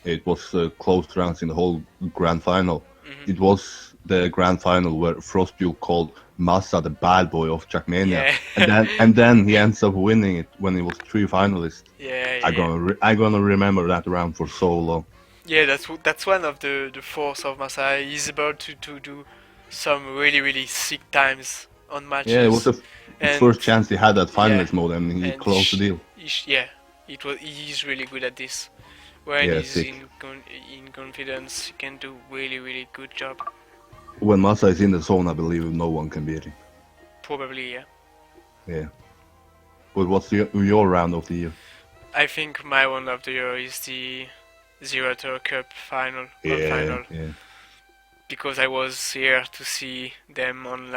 It was close rounds in the whole grand final. Hmm. It was the grand final where Frostbew called Massa the bad boy of Trackmania, Yeah. and then he ends up winning it when it was 3 finalists. Yeah, yeah. I gonna remember that round for so long. Yeah, that's one of the force of Masai. He's able to do some really sick times on Yeah, it was matches, his and first chance he had that yeah, finalist mode, and he and closed the deal. yeah, he's really good at this. When Yeah, he's sick. in confidence, he can do really good job. When Massa is in the zone, I believe no one can beat him. Probably, yeah. Yeah. But what's your round of the year? I think my one of the year is the Zero Tour Cup final, grand Yeah, final, yeah, because I was here to see them on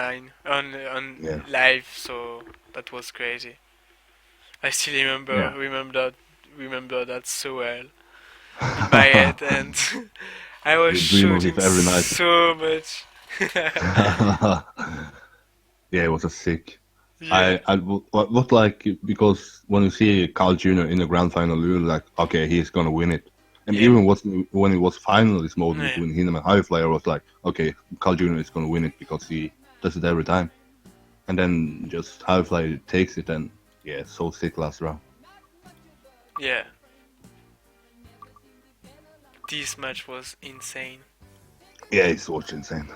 yeah, live, so that was crazy. I still yeah. remember that so well in my head, and I was You dream of shooting it every night. so much. Yeah, it was a sick. Yeah, What like because when you see Carl Jr. in the grand final, you're like, okay, he's gonna win it. And yeah, even when it was finalist mode yeah, between him and High Flyer, was like, okay, Carl Jr. is gonna win it because he does it every time. And then just High Flyer takes it, and yeah, so sick last round. yeah. This match was insane. Yeah, it's so insane.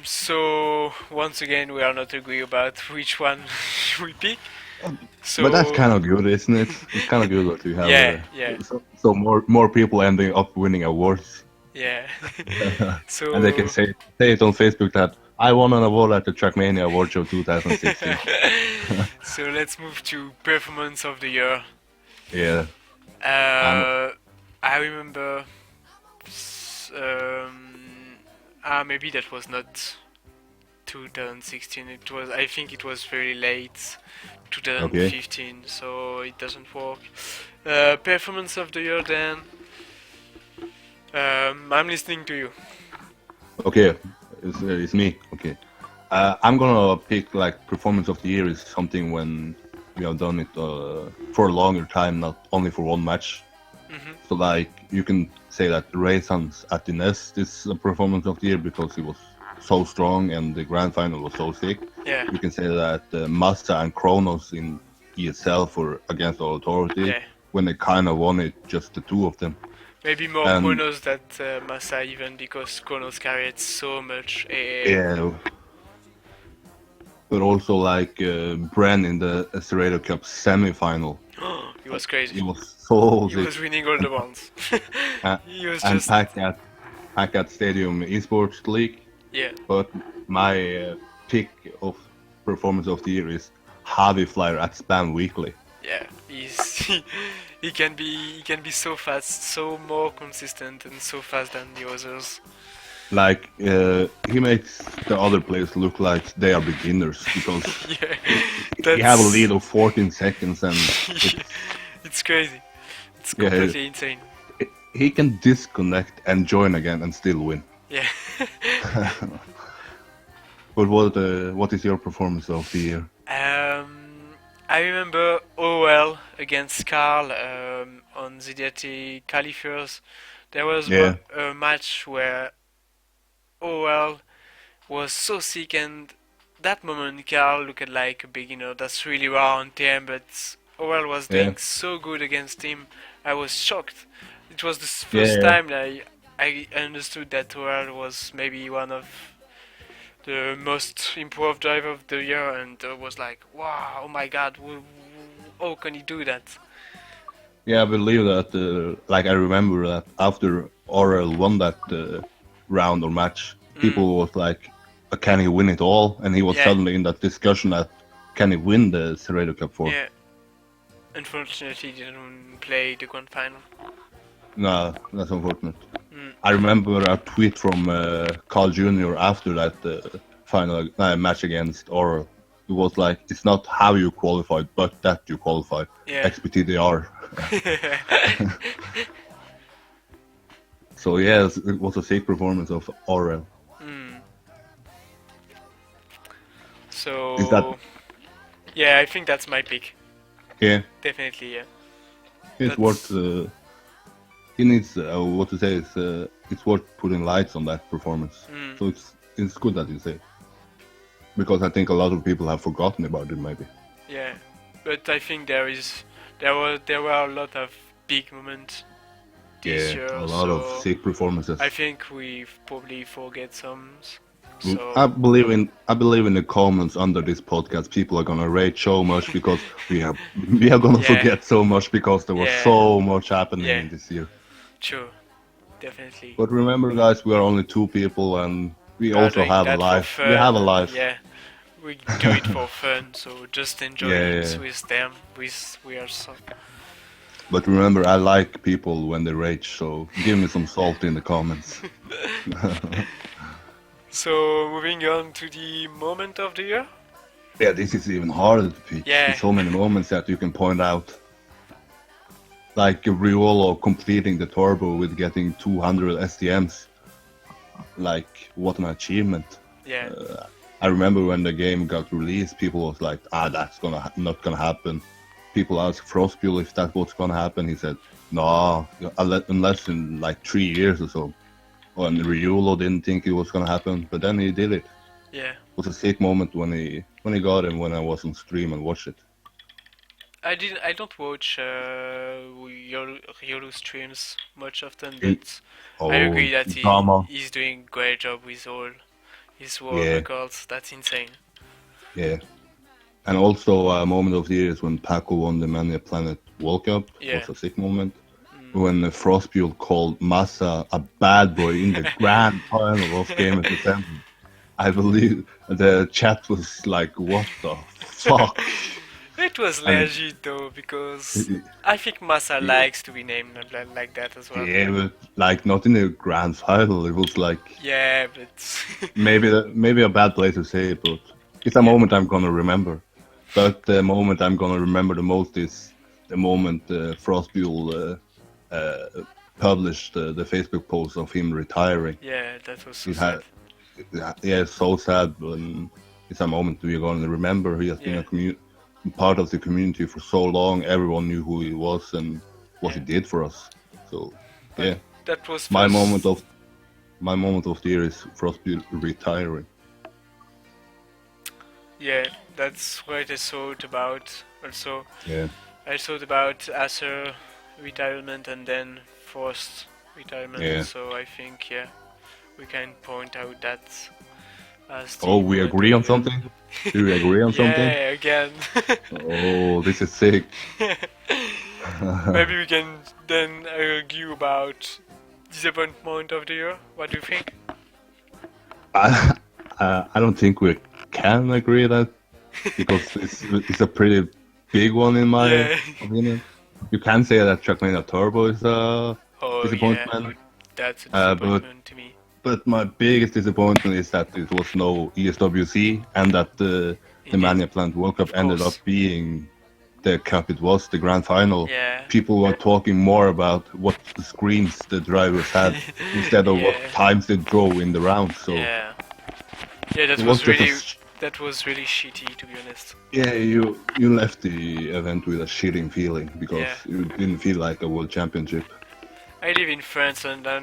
So once again, we are not agree about which one we pick. But that's So kind of good, isn't it? It's kind of good that you have yeah, yeah, so more people ending up winning awards, yeah. and they can So say it on Facebook that I won an award at the Trackmania Award Show 2016. so let's move to performance of the year. Yeah, I'm I remember. Maybe that was not 2016. It was. I think it was very late, okay. 2015. So it doesn't work. Performance of the year then. I'm listening to you. Okay, it's me. Okay, I'm gonna pick like performance of the year is something when we have done it for a longer time, not only for one match. Hmm. So like you can say that Raysan's at the Nest is a performance of the year because he was so strong and the grand final was so sick. Yeah, You can say that Masta and Kronos in ESL for Against All Authority yeah. when they kind of won it, just the two of them. Maybe more And Kronos than Masa even because Kronos carried so much AA. yeah, but also like Bren in the Serrator Cup semi-final. He was crazy. It was so He sick. was winning all the And, rounds. uh, He was and just Pack at Hackett Stadium Esports League. Yeah, But my pick of performance of the year is Javi Flyer at Spam Weekly. yeah. He can be so fast, so more consistent, and so fast than the others. Like he makes the other players look like they are beginners because Yeah, he have a lead that's of 14 seconds and it's crazy. It's yeah, completely insane. he can disconnect and join again and still win. Yeah. But what is your performance of the year? I remember OL against Carl on the DT qualifiers. There was Yeah, a match where OL was so sick, and that moment Carl looked like a beginner. That's really rare on TM, but OL was yeah, doing so good against him. I was shocked. It was the first yeah, time I understood that OL was maybe one of the most improved driver of the year, and was like, wow, oh my god, how can he do that? yeah. I believe that. Like I remember that after Orel won that round or match, Mm, people was like, "Can he win it all?" And he was yeah, suddenly in that discussion that can he win the Cerrado Cup 4? yeah. Unfortunately, he didn't play the grand final. No, that's unfortunate. Mm, I remember a tweet from Carl Jr. after that final match against Orel. It was like, "It's not how you qualified, but that you qualified." yeah. XPTDR. So yes, it was a sick performance of Orel. mm. Is that So yeah, I think that's my pick. yeah? Definitely, yeah. It's worth. That's He needs what to say is it's worth putting lights on that performance. mm, So it's good that you say it. Because I think a lot of people have forgotten about it maybe. yeah. But I think there were a lot of big moments this Yeah, year, a lot of so sick performances. I think we probably forget some. I So believe in the comments under this podcast, people are gonna rage so much because we are gonna yeah, forget so much because there was yeah, so much happening yeah. in this year. True, definitely. But remember, guys, we are only two people, and we We are also doing have a that for life. We have fun, a and life. yeah, we do it for fun. So just enjoy Yeah, it yeah. with them. With we are so. But remember, I like people when they rage, so give me some salt in the comments. So moving on to the moment of the year. Yeah, this is even harder to pick. Yeah, There's so many moments that you can point out. Like Riolo completing the turbo with getting 200 STMs. Like, what an achievement. yeah, I remember when the game got released, people was like, that's not gonna happen. People asked Frostbull if that was gonna happen. He said, no, unless in like 3 years or so. And Riolo didn't think it was gonna happen, but then he did it. yeah. It was a sick moment when he got him when I was on stream and watched it. I don't watch Yolo streams much often, It- but I oh, agree that drama. he's doing great job with all his world Yeah, records. That's insane. yeah. And also a moment of the year is when Paco won the Mania Planet World Cup. It Yeah. was a sick moment. Mm. When Frostbull called Massa a bad boy in the grand final of Game of the Century. I believe the chat was like, what the fuck? It was And legit though, because I think Massa yeah, likes to be named like that as well. yeah, but like not in the grand final. It was like Yeah, but maybe a bad place to say it, but it's a yeah, moment I'm gonna remember. But the moment I'm gonna remember the most is the moment Frostbull published the Facebook post of him retiring. yeah, that was so It sad. had, yeah, it's so sad, but it's a moment we're gonna remember. He has been Yeah, part of the community for so long. Everyone knew who he was and what he yeah, did for us. So, but yeah, that was my moment first. of my moment of the year is Frostbull retiring. Yeah, that's what I thought about. Also, Yeah, I thought about Acer retirement and then Frost retirement. yeah. So I think yeah, we can point out that as Oh, the we moment agree of on the something. Do we agree on something? yeah, again. Oh, this is sick. Maybe we can then argue about disappointment of the year? What do you think? I I don't think we can agree that because it's a pretty big one in my Yeah. opinion. You can say that Trackmania Turbo is a Oh yeah, disappointment, that's a but disappointment to me. my biggest disappointment is that it was no ESWC and that the Indeed, Mania Plant World Cup of ended up course. being the cup it was, the grand final. Yeah. People were talking more about what the screens the drivers had instead of what Yeah. times they drove in the round. So Yeah. Yeah, it was just that was really shitty to be honest. yeah, you left the event with a shitting feeling because Yeah. it didn't feel like a world championship. I live in France and I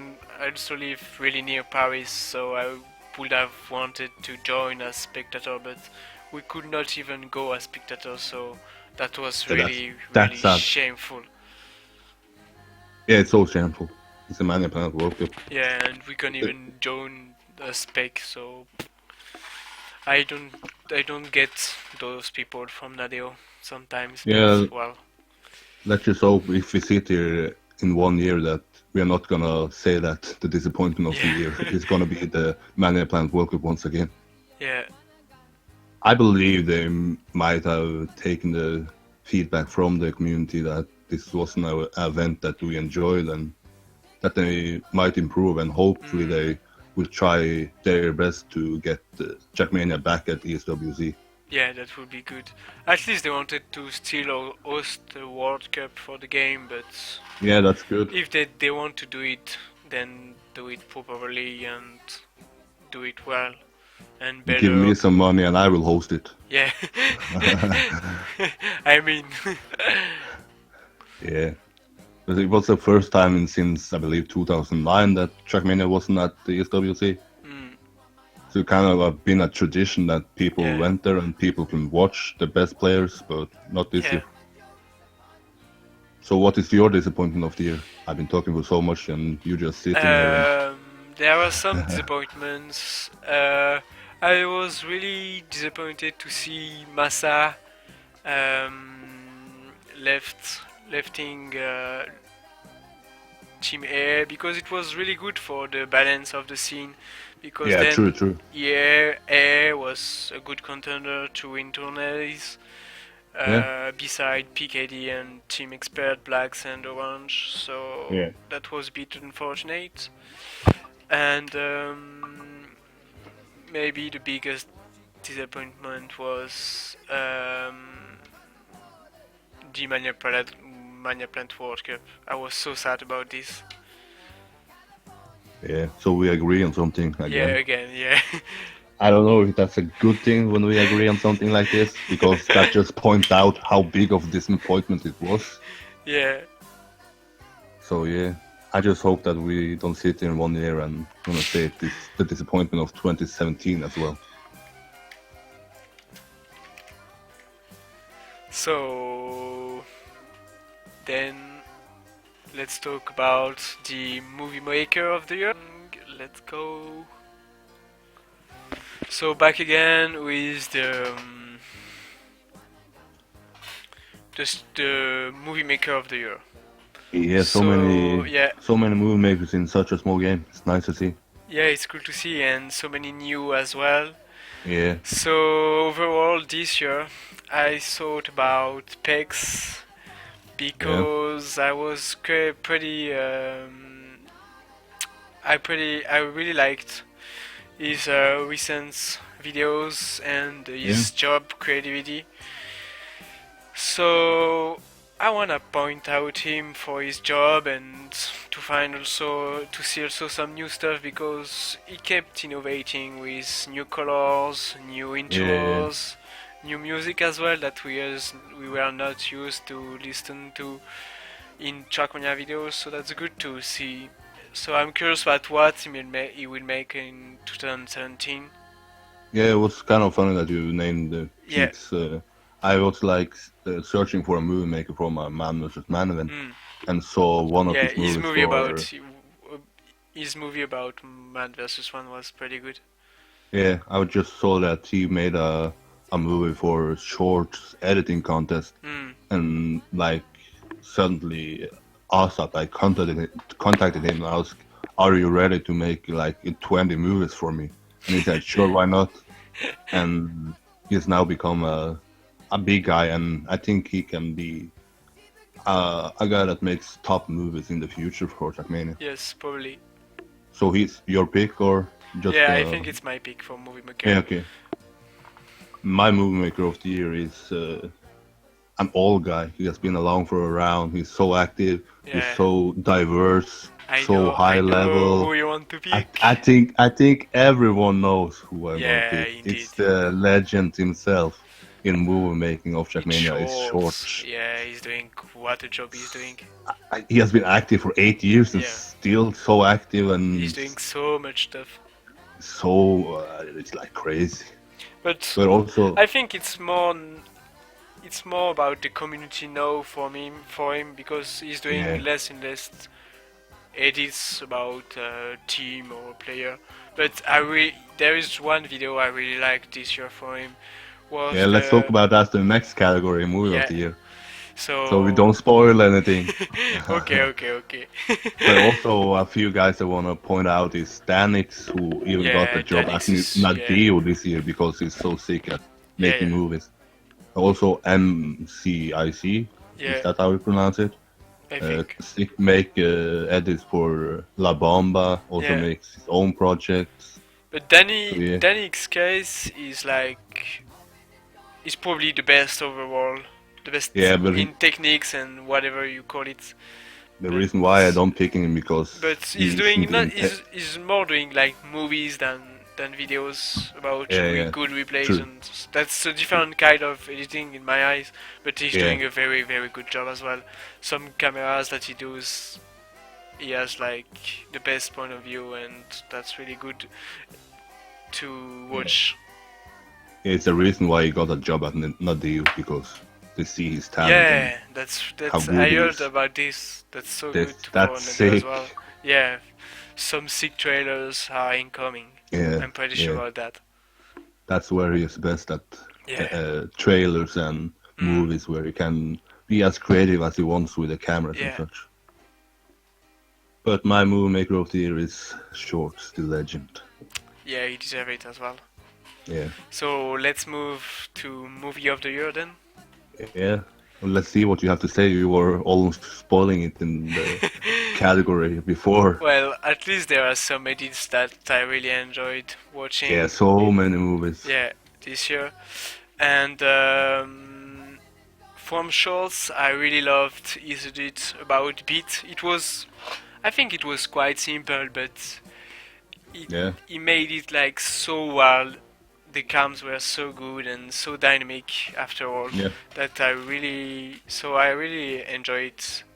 also live really near Paris, so I would have wanted to join as spectator, but we could not even go as spectator, so that was Yeah, really, that's really sad. shameful. Yeah, it's so shameful. It's a Mania Plant World Cup. Yeah, and we can't even join a spec, so I don't get those people from Nadeo sometimes, Yeah, but well, let's just hope if we sit here in 1 year that we are not gonna say that the disappointment of the yeah, year is gonna be the Mania Plant World Cup once again. yeah, I believe they might have taken the feedback from the community that this wasn't an event that we enjoyed and that they might improve and hopefully they will try their best to get Trackmania back at ESWC. yeah, that would be good. At least they wanted to still host the World Cup for the game, but Yeah, that's good. if they want to do it, then do it properly and do it well and Give better. me some money and I will host it. Yeah. I mean, Yeah. But it was the first time since I believe 2009 that Trackmania wasn't at the ESWC. mm, So it kind of been a tradition that people yeah, went there and people can watch the best players, but not this yeah. year. So what is your disappointment of the year? I've been talking for so much and you just sitting here and There were some disappointments. I was really disappointed to see Massa lefting Team A because it was really good for the balance of the scene. Because yeah, then, true. yeah, A was a good contender to win tourneys. Yeah, Beside PKD and Team Expert Blacks and Orange, so yeah. that was a bit unfortunate. And maybe the biggest disappointment was the Mania Plant World Cup. I was so sad about this. Yeah, so we agree on something Yeah, again. again, yeah. I don't know if that's a good thing when we agree on something like this, because that just points out how big of a disappointment it was. Yeah. So yeah, I just hope that we don't sit here in 1 year and gonna say this the disappointment of 2017 as well. So then let's talk about the movie maker of the year. Let's go. So back again with the movie maker of the year. Yeah, Yeah, so many movie makers in such a small game. It's nice to see. yeah, it's cool to see, and so many new as well. Yeah, So overall, this year I thought about Pex because I was pretty. I really liked his recent videos and his job creativity. So I wanna point out him for his job and to see also some new stuff because he kept innovating with new colors, new intros, new music as well that we were not used to listen to in Trackmania videos. So that's good to see. So I'm curious about what he will make in 2017. yeah. It was kind of funny that you named the Yeah. peaks. I was like searching for a movie maker from a Man vs. Man event, and saw one of Yeah, his movies for. His movie about Man vs. One was pretty good. Yeah, I just saw that he made a movie for shorts editing contest, and like suddenly ASAP I contacted him and "Are you ready to make like 20 movies for me?" And he said, "Sure, why not?" And he's now become a big guy, and I think he can be a guy that makes top movies in the future for Trackmania. Yes, probably. So he's your pick, or just Yeah, I think it's my pick for movie maker. yeah, okay. My movie maker of the year is an old guy. He has been along for around. He's so active. He's Yeah, so diverse, so I high know level. who you want to I, pick. I think I think everyone knows who I'm gonna Yeah, pick. indeed. It's the legend himself in movie making of It's Trackmania. Is short. Short. Yeah, he's doing what a job he's doing. He has been active for 8 years and Yeah, still so active he's and doing so much stuff. so it's like crazy. But But also, I think it's more about the community now for him because he's doing yeah, less and less edits about team or player. But there is one video I really liked this year for him was yeah. Let's talk the about that the next category, movie of yeah. the year. So we So don't spoil anything. okay. But also a few guys I want to point out is Danix, who even got the Yeah, job at Danix is yeah Nadeo this year because he's so sick at making yeah movies. Also MCIC, is yeah that how you pronounce it? I think Sick make edits for La Bomba, also yeah. makes his own projects. But So yeah, Danny's case is like is probably the best overall, the best yeah, but in techniques and whatever you call it. the But reason why I don't pick him because he's he doing isn't not in. he's more doing like movies than videos about Yeah, yeah, good replays true. and that's a different kind of editing in my eyes. But he's Yeah, doing a very good job as well. Some cameras that he does, he has like the best point of view and that's really good to yeah. watch. It's the reason why he got a job at Nadeo because they see his talent and Yeah, how that's good I he heard is. about this. That's so That's good for that's Nadia as sick. well. Yeah, some sick trailers are incoming. Yeah, I'm pretty sure yeah. about that. That's where he is best at Yeah. trailers and Mm. movies where he can be as creative as he wants with the cameras and Yeah. such. But my movie maker of the year is Shorts, the legend. Yeah, you deserve it as well. Yeah, So let's move to movie of the year then. yeah. Well, let's see what you have to say. You were almost spoiling it in the category before. Well, at least there are some edits that I really enjoyed Yeah, watching. so many movies. Yeah, this year. And from Shorts, I really loved his edit about Beat. I think it was quite simple, but Yeah, he made it like so well. The cams were so good and so dynamic after all yeah, that I really enjoyed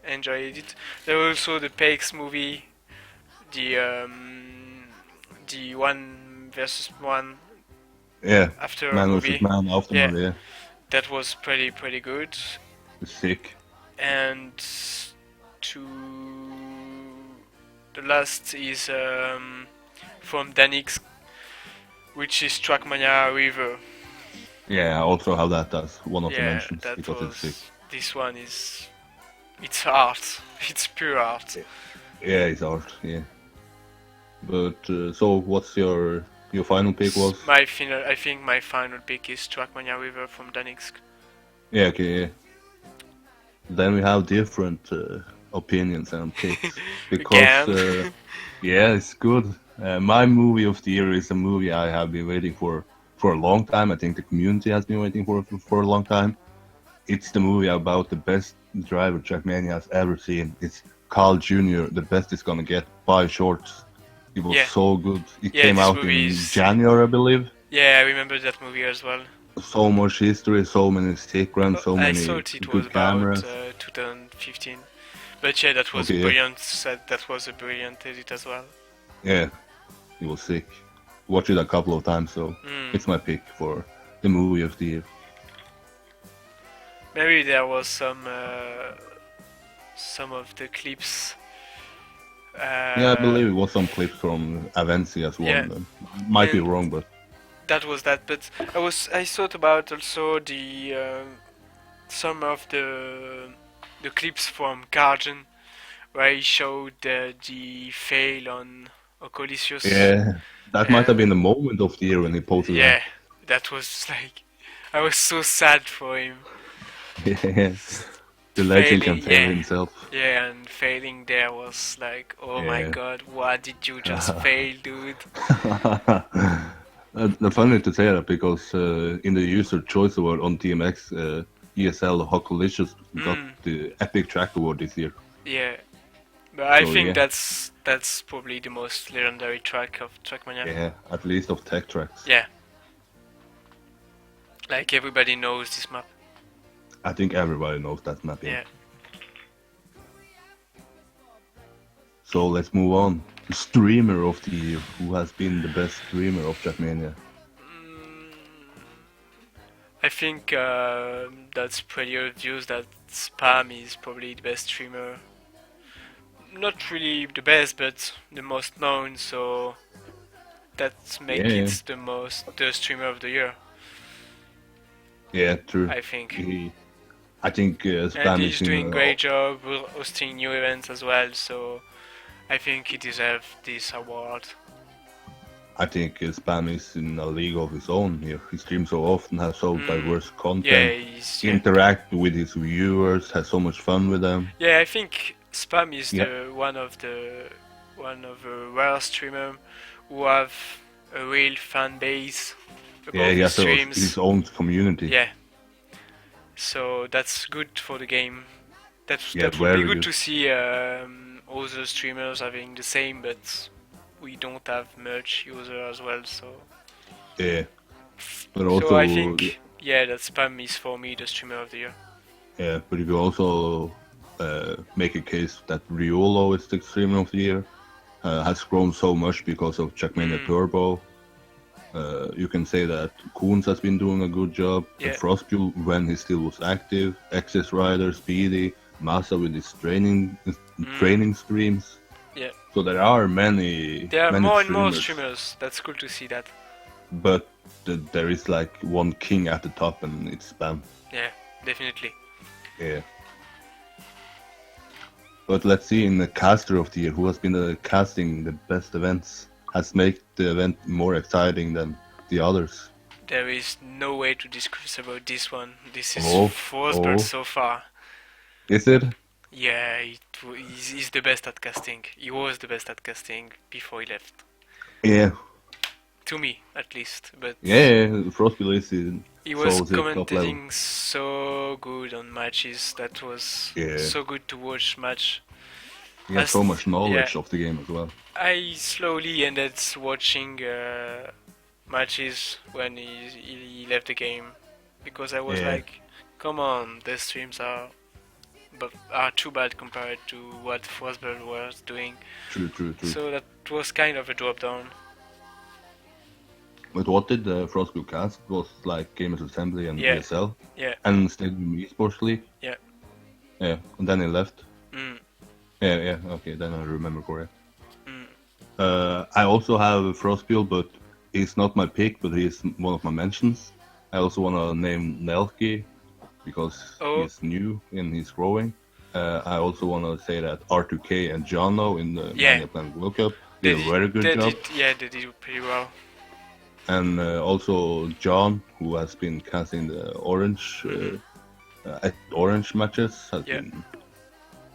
it. There was also the Pakes movie, the one versus one yeah. after Man versus movie. man, Yeah, aftermath, yeah. that was pretty good. Sick. And to the last is from Danix, which is Trackmania River. Yeah, I also have that as one of the Yeah, mentions that because it's sick. was. This one is. It's art. It's pure art. Yeah, it's art. Yeah. But so, what's your final pick was? I think my final pick is Trackmania River from Danix. Yeah, okay. Yeah. Then we have different opinions and picks because Again. yeah, it's good. My movie of the year is a movie I have been waiting for a long time. I think the community has been waiting for a long time. It's the movie about the best driver Trackmania has ever seen. It's Carl Jr. The best is gonna get by Shorts. It was Yeah. so good. It Yeah, came this out movie in is. January, I believe. Yeah, I remember that movie as well. So much history, so many stick runs, so I many thought it was good about cameras. 2015. But yeah, that was Okay, yeah, brilliant. That was a brilliant edit as well. yeah, it was sick. Watched it a couple of times, so Mm. it's my pick for the movie of the year. Maybe there was some of the clips. Yeah, I believe it was some clips from Avencia as well. Yeah, Might be and wrong, but that was that. But I thought about also some of the clips from Garden where he showed the fail on Ocolicius. Yeah, that might have And been the moment of the year when he posted that. yeah, that was like, I was so sad for him. Yeah, the legend can Failing, fail yeah, himself. yeah, and failing there was like, oh my Yeah. god, what did you just fail, dude? That's funny to say that because in the user choice award on TMX, ESL Hocolicious got Mm, the Epic Track Award this year. yeah, but I So think yeah, that's probably the most legendary track of Trackmania. yeah, at least of tech tracks. Yeah, like everybody knows this map. I think everybody knows that map. Yeah. Yeah. So let's move on. The streamer of the year. Who has been the best streamer of Trackmania? Mm, I think that's pretty obvious that Spam is probably the best streamer. Not really the best, but the most known, so that makes Yeah, it the streamer of the year, yeah, true. I think. I think And Spam is he's doing in. great job hosting new events as well, so I think he deserves this award. I think Spam is in a league of his own here. He streams so often, has so diverse Yeah, content, yeah. interact with his viewers, has so much fun with them. Yeah, I think Spam is Yeah, the one of the rare streamer who have a real fan base yeah, above he his has his streams. own community. Yeah, so that's good for the game. Yeah, That would be very good good. to see other streamers having the same, but we don't have much user as well. Yeah, but So I also, think yeah, that Spam is for me the streamer of the year. yeah, but you can also make a case that Riolo is the streamer of the year. Has grown so much because of Trackmania Mm, Turbo. You can say that Koons has been doing a good job. yeah, Frostbull, when he still was active. Access Rider, Speedy, Massa with his mm, training streams. yeah. So there are many There are many more and more streamers, streamers. That's cool to see that. but there is like one king at the top, and it's Spam. Yeah, definitely. Yeah. But let's see in the caster of the year, who has been casting the best events, has made the event more exciting than the others. There is no way to discuss about this one. This is Oh, Forsberg oh, so far. is it? Yeah, he's the best at casting. He was the best at casting before he left. Yeah, To me, at least. But yeah. Frostbill is in he was so the top level. commentating so good on matches. That was Yeah, so good to watch match. he has so much Yeah, knowledge of the game as well. I slowly ended watching matches when he left the game because I was Yeah, like, come on, the streams are too bad compared to what Forsberg was doing. true, true, true. So that was kind of a drop down. But what did Frostbill cast? It was like Gamers Assembly and Yeah, ESL yeah, and Stadium Esports League. yeah. Yeah, and then he left. Mm, Yeah, yeah. Okay, then I remember correct. mm. I also have Frostbill, but he's not my pick, but he's one of my mentions. I also want to name Nelke because Oh, he's new and he's growing. I also want to say that R2K and Jono in the yeah. Mania Planet World Cup did a very good They job. did, yeah, they did pretty well. And also John, who has been casting the orange at orange matches, has Yeah. been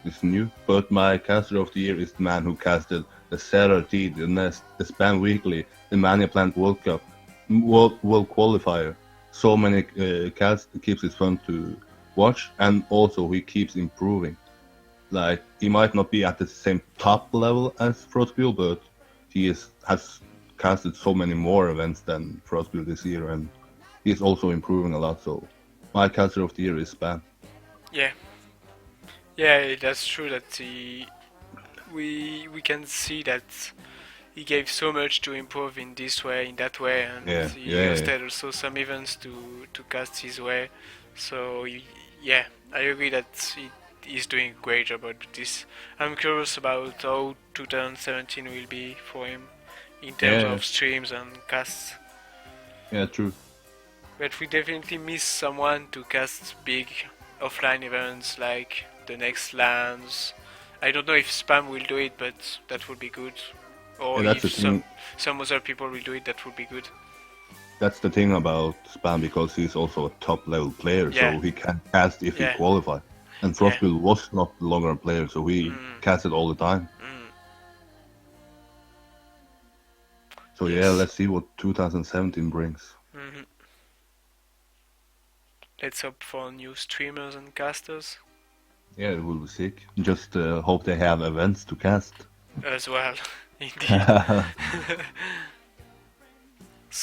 is new. But my caster of the year is the man who casted the CRT, the Nest, the Spam Weekly, the Mania Plant World Cup, World Qualifier. So many casts keeps it fun to watch, and also he keeps improving. Like he might not be at the same top level as Frostbill, but has casted so many more events than Frostbill this year, and he's also improving a lot. So my caster of the year is Spam. Yeah, yeah, that's true that we can see that he gave so much to improve in this way, in that way, and Yeah, he yeah, hosted also some events to cast his way. So yeah, I agree that he's doing a great job about this. I'm curious about how 2017 will be for him in terms yeah, of streams and casts. yeah, true. But we definitely miss someone to cast big offline events like the next lands I don't know if Spam will do it, but that would be good. Or Yeah, that's if the thing. some other people will do it, that would be good. That's the thing about Spam because he's also a top level player, Yeah, so he can cast if he yeah, qualify. And yeah. Frostbill was not longer a player, so he Mm, casted all the time. mm, So yeah, yes. let's see what 2017 brings. Hmm. Let's hope for new streamers and casters Yeah, it will be sick. Just hope they have events to cast. as well. Indeed.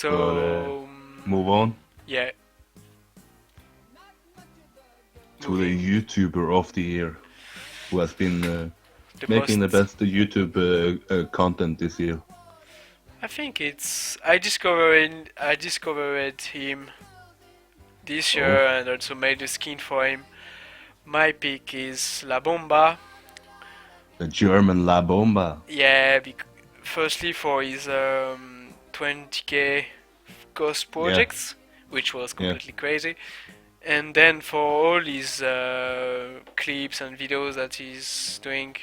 but So, move on yeah, to the moving YouTuber of the year, who has been the making the most. best YouTube content this year. I think it's I discovered him this Oh, year and also made a skin for him. My pick is La Bomba. the German La Bomba. Yeah, firstly for his 20k ghost Yeah, projects, which was yeah, completely crazy, and then for all his clips and videos that he's doing.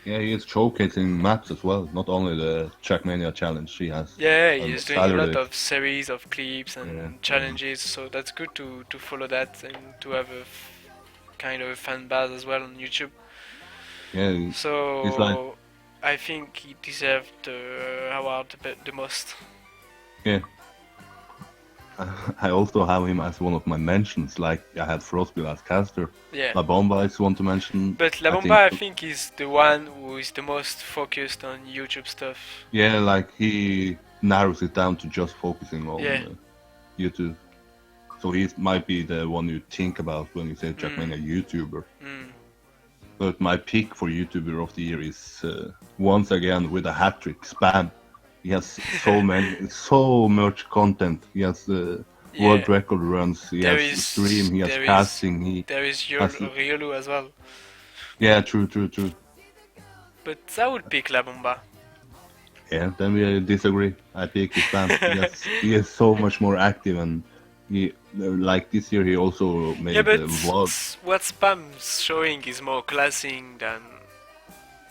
yeah. He is showcasing maps as well, not only the Trackmania challenge he has Yeah, on he's doing a lot Saturday. of series of clips Yeah, and challenges, so that's good to follow that and to have a kind of a fan base as well on YouTube. yeah. He's like, So I think he deserved the award the most. yeah. I also have him as one of my mentions. Like I had Frostbill as caster. Yeah. La Bomba is one to mention. But La I Bomba, think, I think, is the one who is the most focused on YouTube stuff. yeah, like he narrows it down to just focusing on Yeah. YouTube. So he might be the one you think about when you say Mm. Trackmania YouTuber. Mm. But my pick for YouTuber of the year is once again with a hat trick, Spam. He has so much content. He has world Yeah. record runs. He There has stream. is He has casting. He there is has Riolu as well. yeah, true. But I would pick La Bomba. Yeah, then we disagree. I pick Spam. He is so much more active and he like this year he also Yeah, made but vlogs. what Spam's showing is more classing than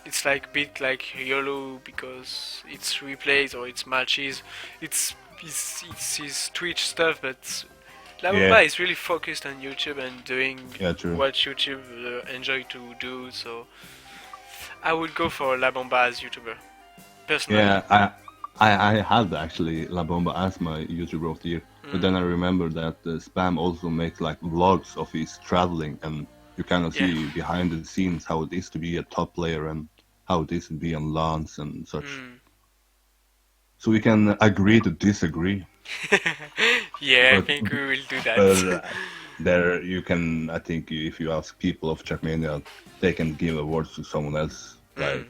it's like a bit like YOLO because it's replays or it's matches. It's his Twitch stuff, but La Bomba Yeah, is really focused on YouTube and doing yeah, true. what YouTube enjoy to do. So I would go for La Bomba as YouTuber, personally. Yeah, I had actually La Bomba as my YouTuber of the year, but then I remember that Spam also makes like vlogs of his traveling, and you kind of Yeah. see behind the scenes how it is to be a top player and how it is to be on LANs and such. Mm. So we can agree to disagree. Yeah, I But, think we will do but that. there you can, I think, if you ask people of Trackmania, they can give awards to someone else. Like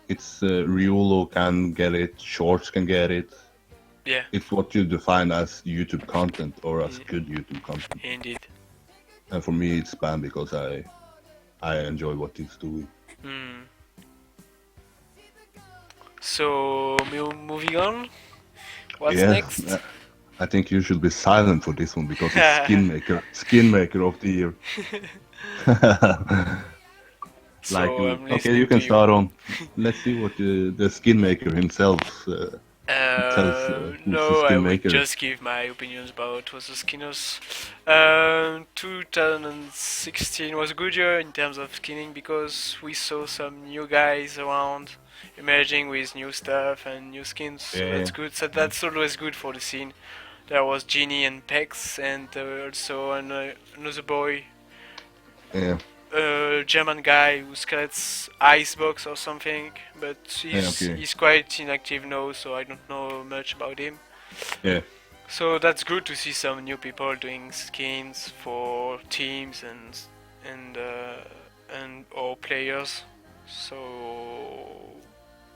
it's Riolo can get it, Shorts can get it. Yeah, It's what you define as YouTube content or as good YouTube content. indeed. And for me, it's Spam because I enjoy what he's doing. Mm. So, moving on. What's Yeah, next? I think you should be silent for this one because it's Skin Maker of the year. Like, So I'm okay, you listening can to you. start on. Let's see what the Skin Maker himself tells. Who's the No, I Skin would Maker? just give my opinions about what the skinners. 2016 was a good year in terms of skinning because we saw some new guys around emerging with new stuff and new skins. So Yeah. that's good. So that's always good for the scene. There was Genie and Pex and also another boy, Yeah, German guy who skelett's Icebox or something, but okay. he's quite inactive now, so I don't know much about him. yeah, So that's good to see some new people doing skins for teams and or players. So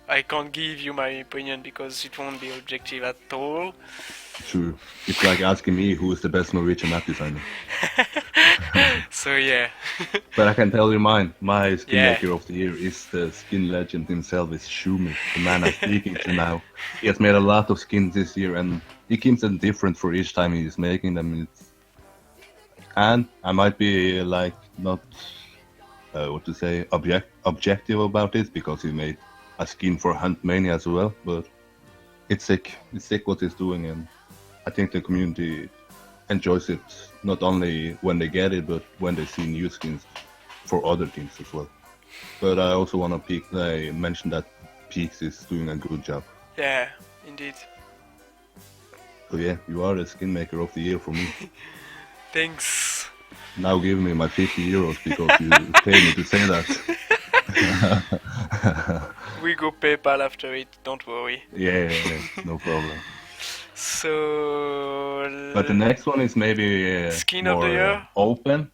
I can't give you my opinion because it won't be objective at all. true. It's like asking me who is the best Norwegian map designer. So yeah. But I can tell you mine. My Skin Yeah. Maker of the year is the skin legend himself, is Schumi, the man I'm speaking to now. He has made a lot of skins this year and he keeps them different for each time he's making them. And I might be like not what to say, objective about it, because he made a skin for HUNTMANIA as well. But it's sick. It's sick what he's doing, and I think the community enjoys it not only when they get it, but when they see new skins for other teams as well. But I also want to mention that Peaks is doing a good job. Yeah, indeed. So yeah, you are the skin maker of the year for me. Thanks. Now give me my 50 euros because you paid me to say that. We go PayPal after it, don't worry. Yeah, no problem. So... But the next one is maybe Skin more of the year? open,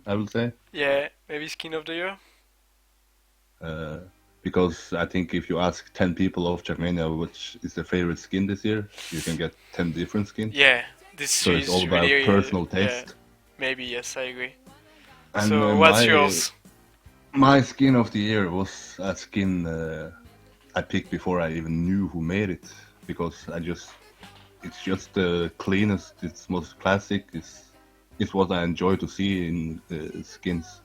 I would say. Yeah, maybe skin of the year? Because I think if you ask 10 people of Trackmania which is their favorite skin this year, you can get 10 different skins. Yeah, this So is it's all about really, personal yeah, taste. maybe, yes, I agree. And So, what's yours? My skin of the year was a skin I picked before I even knew who made it, because it's just the cleanest, it's most classic, it's what I enjoy to see in skins.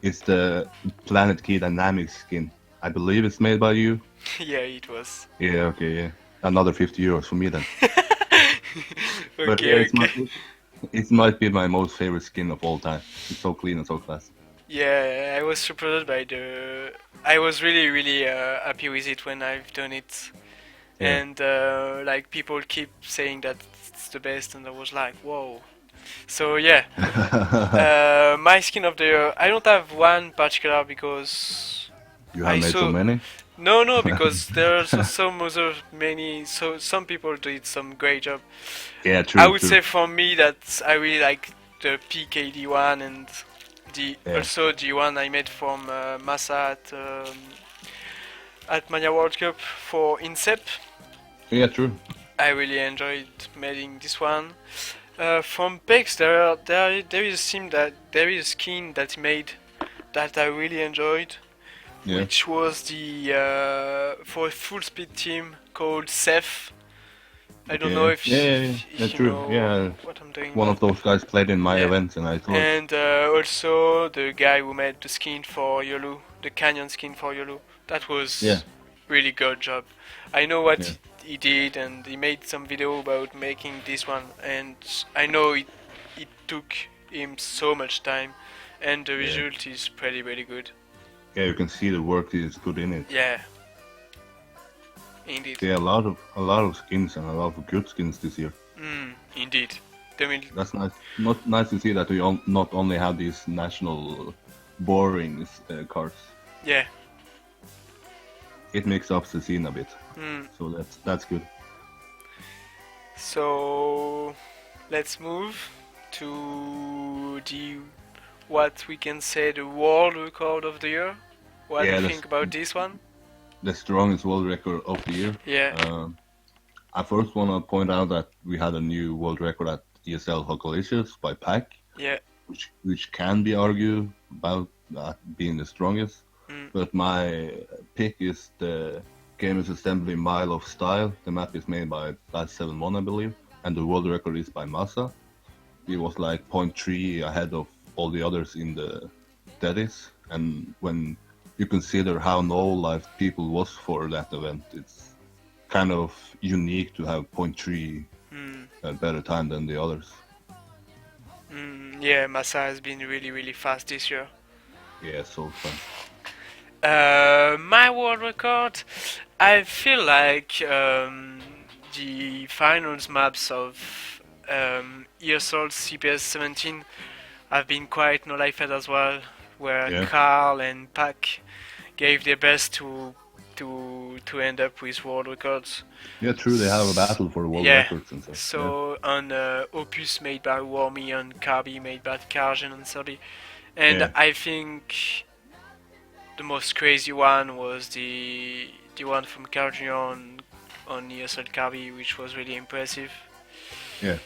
It's the Planet Key Dynamics skin. I believe it's made by you. Yeah, it was. Yeah, okay, yeah. Another 50 euros for me then. Okay, But yeah, okay. it might be my most favorite skin of all time. It's so clean and so classy. Yeah, I was surprised by the... I was really, really happy with it when I've done it. Yeah. And, like, people keep saying that it's the best, and I was like, whoa. So, yeah. My skin of the year, I don't have one particular because... You have made so many? No, because there are also some people did some great job. Yeah, true. I would true. say for me that I really like the PKD one and also the one I made from Massa at Mania World Cup for Incep. Yeah, true. I really enjoyed making this one. From Pex, there is a skin that he made that I really enjoyed. Yeah. Which was the for a full speed team called Seth. I don't know if yeah, you true. know Yeah, what I'm doing. one of those guys played in my events, and I thought. And also the guy who made the skin for Yolu, the Canyon skin for Yolu. That was really good job. I know what he did, and he made some video about making this one, and I know it took him so much time, and the result is pretty good. Yeah, you can see the work is put in it. Yeah. Indeed. Yeah, a lot of skins and a lot of good skins this year. Indeed. That's nice. Not nice to see that we not only have these national boring cards. Yeah. It makes up the scene a bit. So that's good. So let's move to what we can say the world record of the year. What do you think about this one? The strongest world record of the year. Yeah. I first want to point out that we had a new world record at ESL Hokalicious by Pack. Yeah. Which can be argued about being the strongest. But my pick is the Gamers Assembly Mile of Style. The map is made by Last 7-1, I believe, and the world record is by Massa. It was like 0.3 ahead of all the others in the Daddies, and when you consider how no-life people was for that event, it's kind of unique to have 0.3 better time than the others. Yeah, Massa has been really fast this year. Yeah, so fast. My world record, I feel like the finals maps of ESL CPS 17 have been quite no-life as well, where Carl and Pac gave their best to end up with world records. Yeah, true. They have a battle for world records and stuff. So on Opus made by Wormy, on Carby made by Karjan and Serbi, and I think the most crazy one was the one from Karjan on ESL Carby, which was really impressive. Yeah.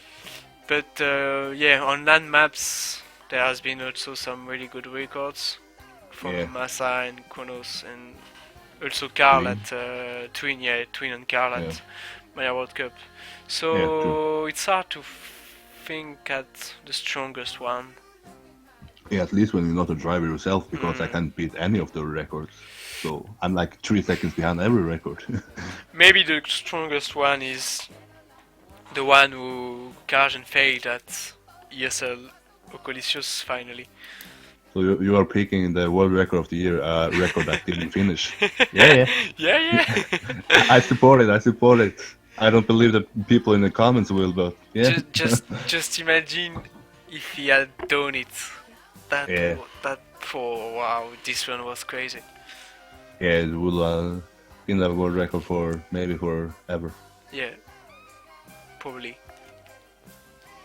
But on land maps there has been also some really good records from Massa and Kronos, and also Carl at Twin and Carl at Mania World Cup. So it's hard to think at the strongest one. Yeah, at least when you're not a driver yourself, because I Mm. can't beat any of the records. So I'm like 3 seconds behind every record. Maybe the strongest one is the one who Karajan failed at ESL Ocolicius finally. So you are picking the world record of the year, record that didn't finish. Yeah, Yeah, yeah. I support it. I support it. I don't believe that people in the comments will, but yeah. just imagine if he had done it. Yeah, That for wow, this one was crazy. yeah, it will in the world record for maybe forever. Yeah, probably.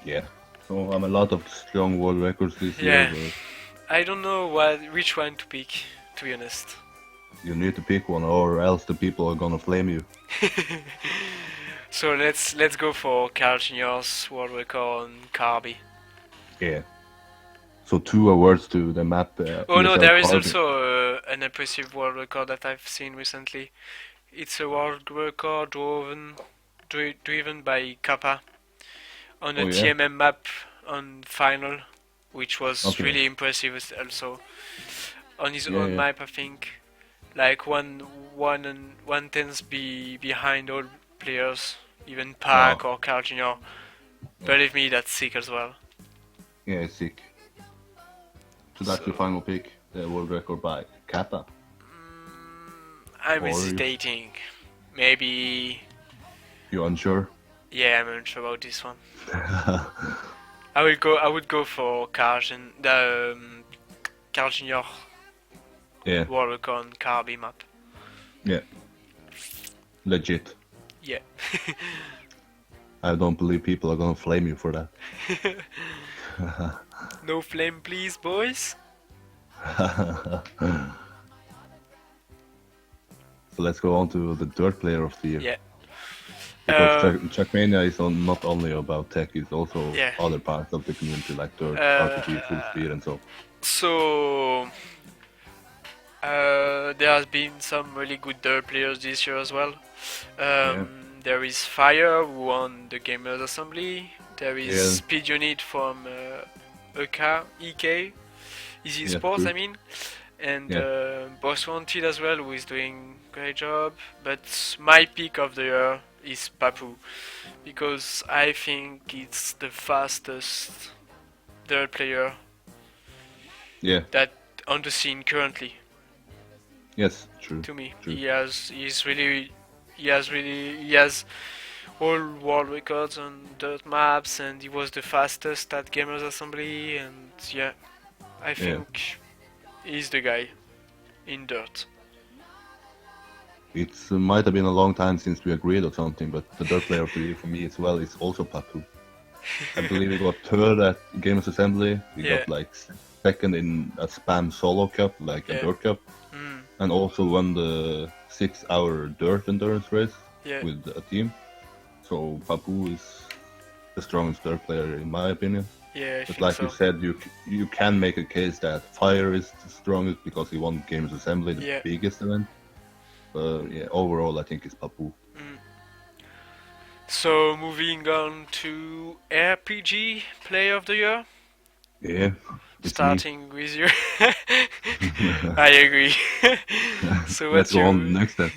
Yeah. So I'm a lot of strong world records this year, Yeah, but I don't know which one to pick, to be honest. you need to pick one, or else the people are gonna flame you. So let's go for Carl Junior's world record on Carby. Yeah. So 2 awards to the map. Oh no, ESL there is Carbon. also an impressive world record that I've seen recently. It's a world record driven by Kappa on a Oh yeah. TMM map on final, which was Okay. really impressive also on his Yeah, own yeah. map. I think like one tenths behind all players, even Park Wow. or Carl Jr. Yeah. Believe me, that's sick as well. Yeah, sick. So that's your So final pick, the world record by Kappa. I'm Or hesitating. Maybe you unsure? yeah, I'm unsure about this one. I would go for the Carl Jr. Yeah, world record on Carby map. yeah. Legit. Yeah. I don't believe people are gonna flame you for that. No flame, please, boys. So let's go on to the third player of the year. Yeah. Because Trackmania is not only about tech, it's also Yeah. other parts of the community like dirt, RPG, full speed, and so. So there has been some really good dirt players this year as well. There is Fire who won the Gamers Assembly. There is Yeah. Speed Unit from EK, Easy Yeah, Sports, true. I mean, and Yeah. Boss Wanted as well, who is doing great job. But my pick of the year is Papu, because I think it's the fastest dirt player Yeah. that on the scene currently. Yes. True. To me, True. he has all world records on dirt maps, and he was the fastest at Gamers Assembly, and yeah, I think he's the guy in dirt. It might have been a long time since we agreed or something, but the third player of the year for me as well is also Papu. I believe he got third at Gamers Assembly. He Yeah. got like second in a spam solo cup, like a Yeah. dirt cup, and also won the 6-hour dirt endurance race Yeah. with a team. So Papu is the strongest dirt player in my opinion. Yeah, I But think like so. you said, you can make a case that Fire is the strongest because he won Gamers Assembly, the Yeah. biggest event. But yeah, overall I think it's Papu. So moving on to RPG Player of the Year, Yeah, it's starting with you. I agree. So me. Let's go on next step.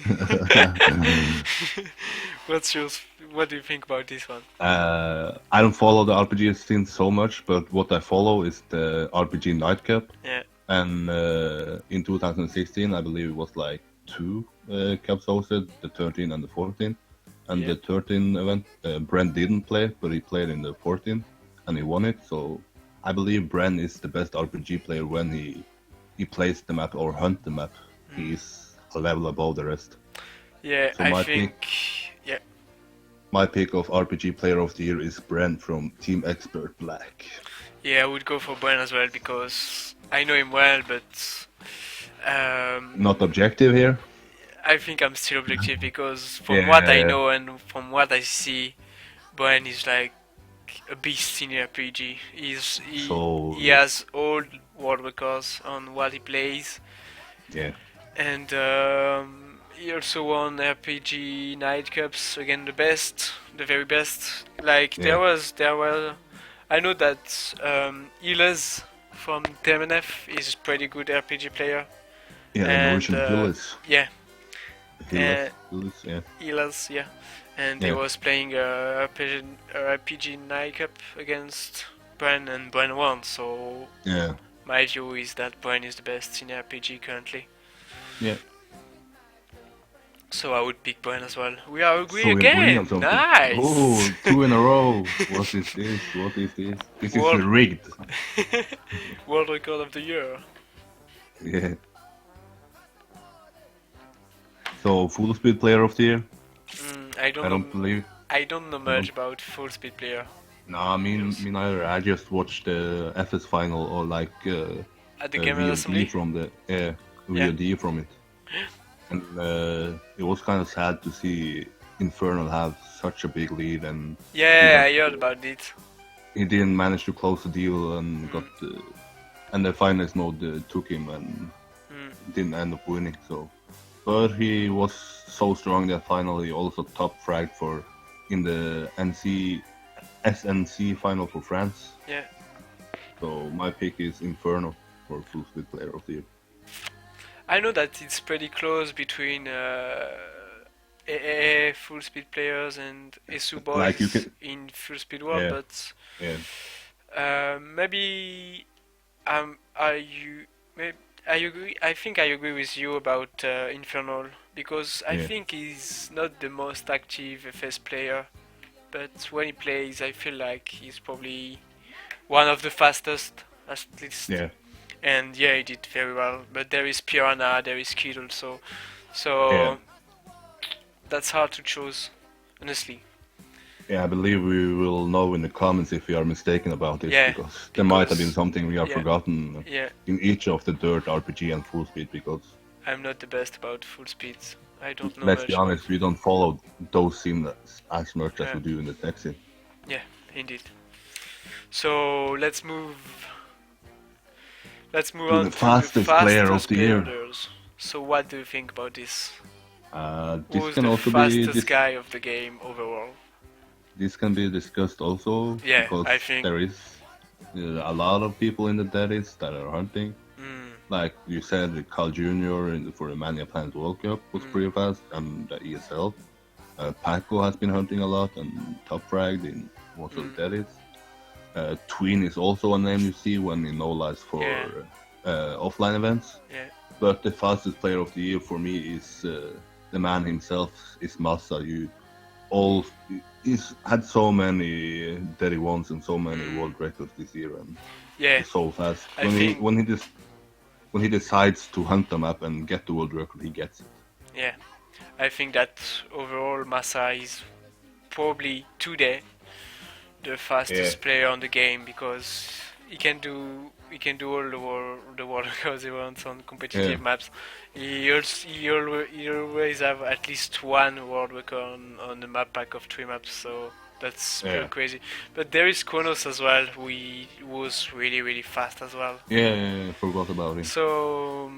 what's yours? What do you think about this one? I don't follow the RPG scene so much, but what I follow is the RPG Night Cup. Yeah. And in 2016, I believe it was like 2 cups hosted, the 13 and the 14. And Yeah. the 13 event, Brent didn't play, but he played in the 14 and he won it. So I believe Brent is the best RPG player when he plays the map or hunt the map. He's a level above the rest. Yeah, So I my think. Yeah. My pick of RPG Player of the Year is Brent from Team Expert Black. Yeah, I would go for Brian as well because I know him well, but Not objective here. I think I'm still objective because from Yeah. what I know and from what I see, Brian is like a beast in RPG. So- He has all world records on what he plays, Yeah. and he also won RPG Night Cups again, the very best. Like Yeah. there were. I know that Illes from TMNF. He's a pretty good RPG player. Yeah, And Norwegian Hillis. yeah, Hillis, yeah. Elas, yeah. And he Yeah. was playing a RPG night cup against Bren, and Bren won. So Yeah. my view is that Bren is the best in RPG currently. Yeah. So I would pick Bren as well. We are agree So we agree on again. something. Nice. Oh, 2 in a row. What is this? What is this? This is World- rigged. World record of the year. Yeah. So full speed player of the year? I I don't don't know. believe. I don't know I much don't- about full speed player. No, me neither. I just watched the FS final or like At the Gamer Assembly. VOD from the VOD from it, and it was kind of sad to see Infernal have such a big lead, and Yeah, I heard about it. he didn't manage to close the deal and got and the finals mode took him and didn't end up winning. So, but he was so strong that finally also top fragged for in the SNC final for France. Yeah. So my pick is Inferno for full speed player of the year. I know that it's pretty close between AA full speed players and SU boys Like you can- in full speed world, Yeah. but Yeah, maybe I agree. I think I agree with you about Infernal because I Yeah. think he's not the most active FS player, but when he plays, I feel like he's probably one of the fastest, at least. yeah, And yeah, he did very well. But there is Piranha, there is Kid also, so Yeah. that's hard to choose, honestly. yeah. I believe we will know in the comments if we are mistaken about this, Yeah, because there might have been because- something we have yeah. forgotten Yeah, in each of the Dirt, RPG, and Full Speed. Because I'm not the best about full speeds. I don't know let's much be honest, we don't follow those scenes as much as Yeah. we do in the tech scene. Yeah, indeed. So let's move. Let's move To on the to fastest the player of fastest the year. builders. So what do you think about this? This Who's can the also be fastest guy of the game overall? this can be discussed also, Yeah, because I think- there is a lot of people in the Daddies that are hunting. Like you said, Carl Jr. For the Mania Planet World Cup was pretty fast, and the ESL. Paco has been hunting a lot and top fragged in most of the Daddies. Tween is also a name you see when in no-lies for offline events. Yeah. But the fastest player of the year for me is the man himself, is Massa. He's had so many Daddy ones and so many world records this year, and Yeah, he's so fast. I think- When he decides to hunt the map and get the world record, he gets it. yeah. I think that overall Massa is probably today the fastest Yeah. player on the game because he can do all the world records he wants on competitive Yeah. maps. He always have at least one world record on the map pack of 3 maps, so that's pretty Yeah. crazy. But there is Kronos as well, who was really fast as well. Yeah, I forgot about him. So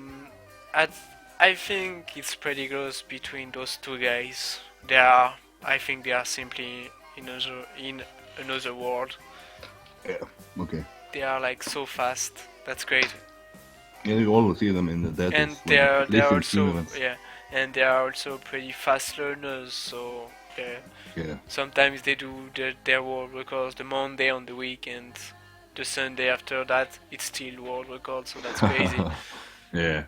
I think it's pretty close between those two guys. I think they are simply in another world. Yeah, okay. They are like so fast. That's crazy. Yeah, you always see them in the Daddies. And when- they are at least in team also events. and they are also pretty fast learners. So Yeah, sometimes they do their world records the Monday on the week, and the Sunday after that it's still world record. So that's crazy. yeah.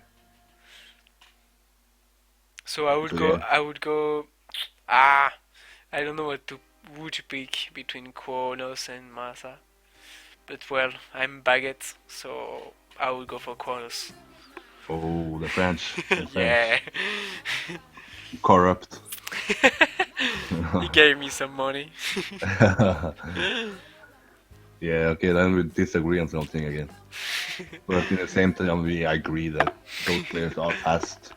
So I would So, go. yeah. I would go. I don't know who to pick between Kronos and Massa. But well, I'm Baguette, so I would go for Kronos. Oh, the French. The French. Yeah, Corrupt. he gave me some money. Yeah, okay, then we disagree on something again. But in the same time, we agree that those players are fast.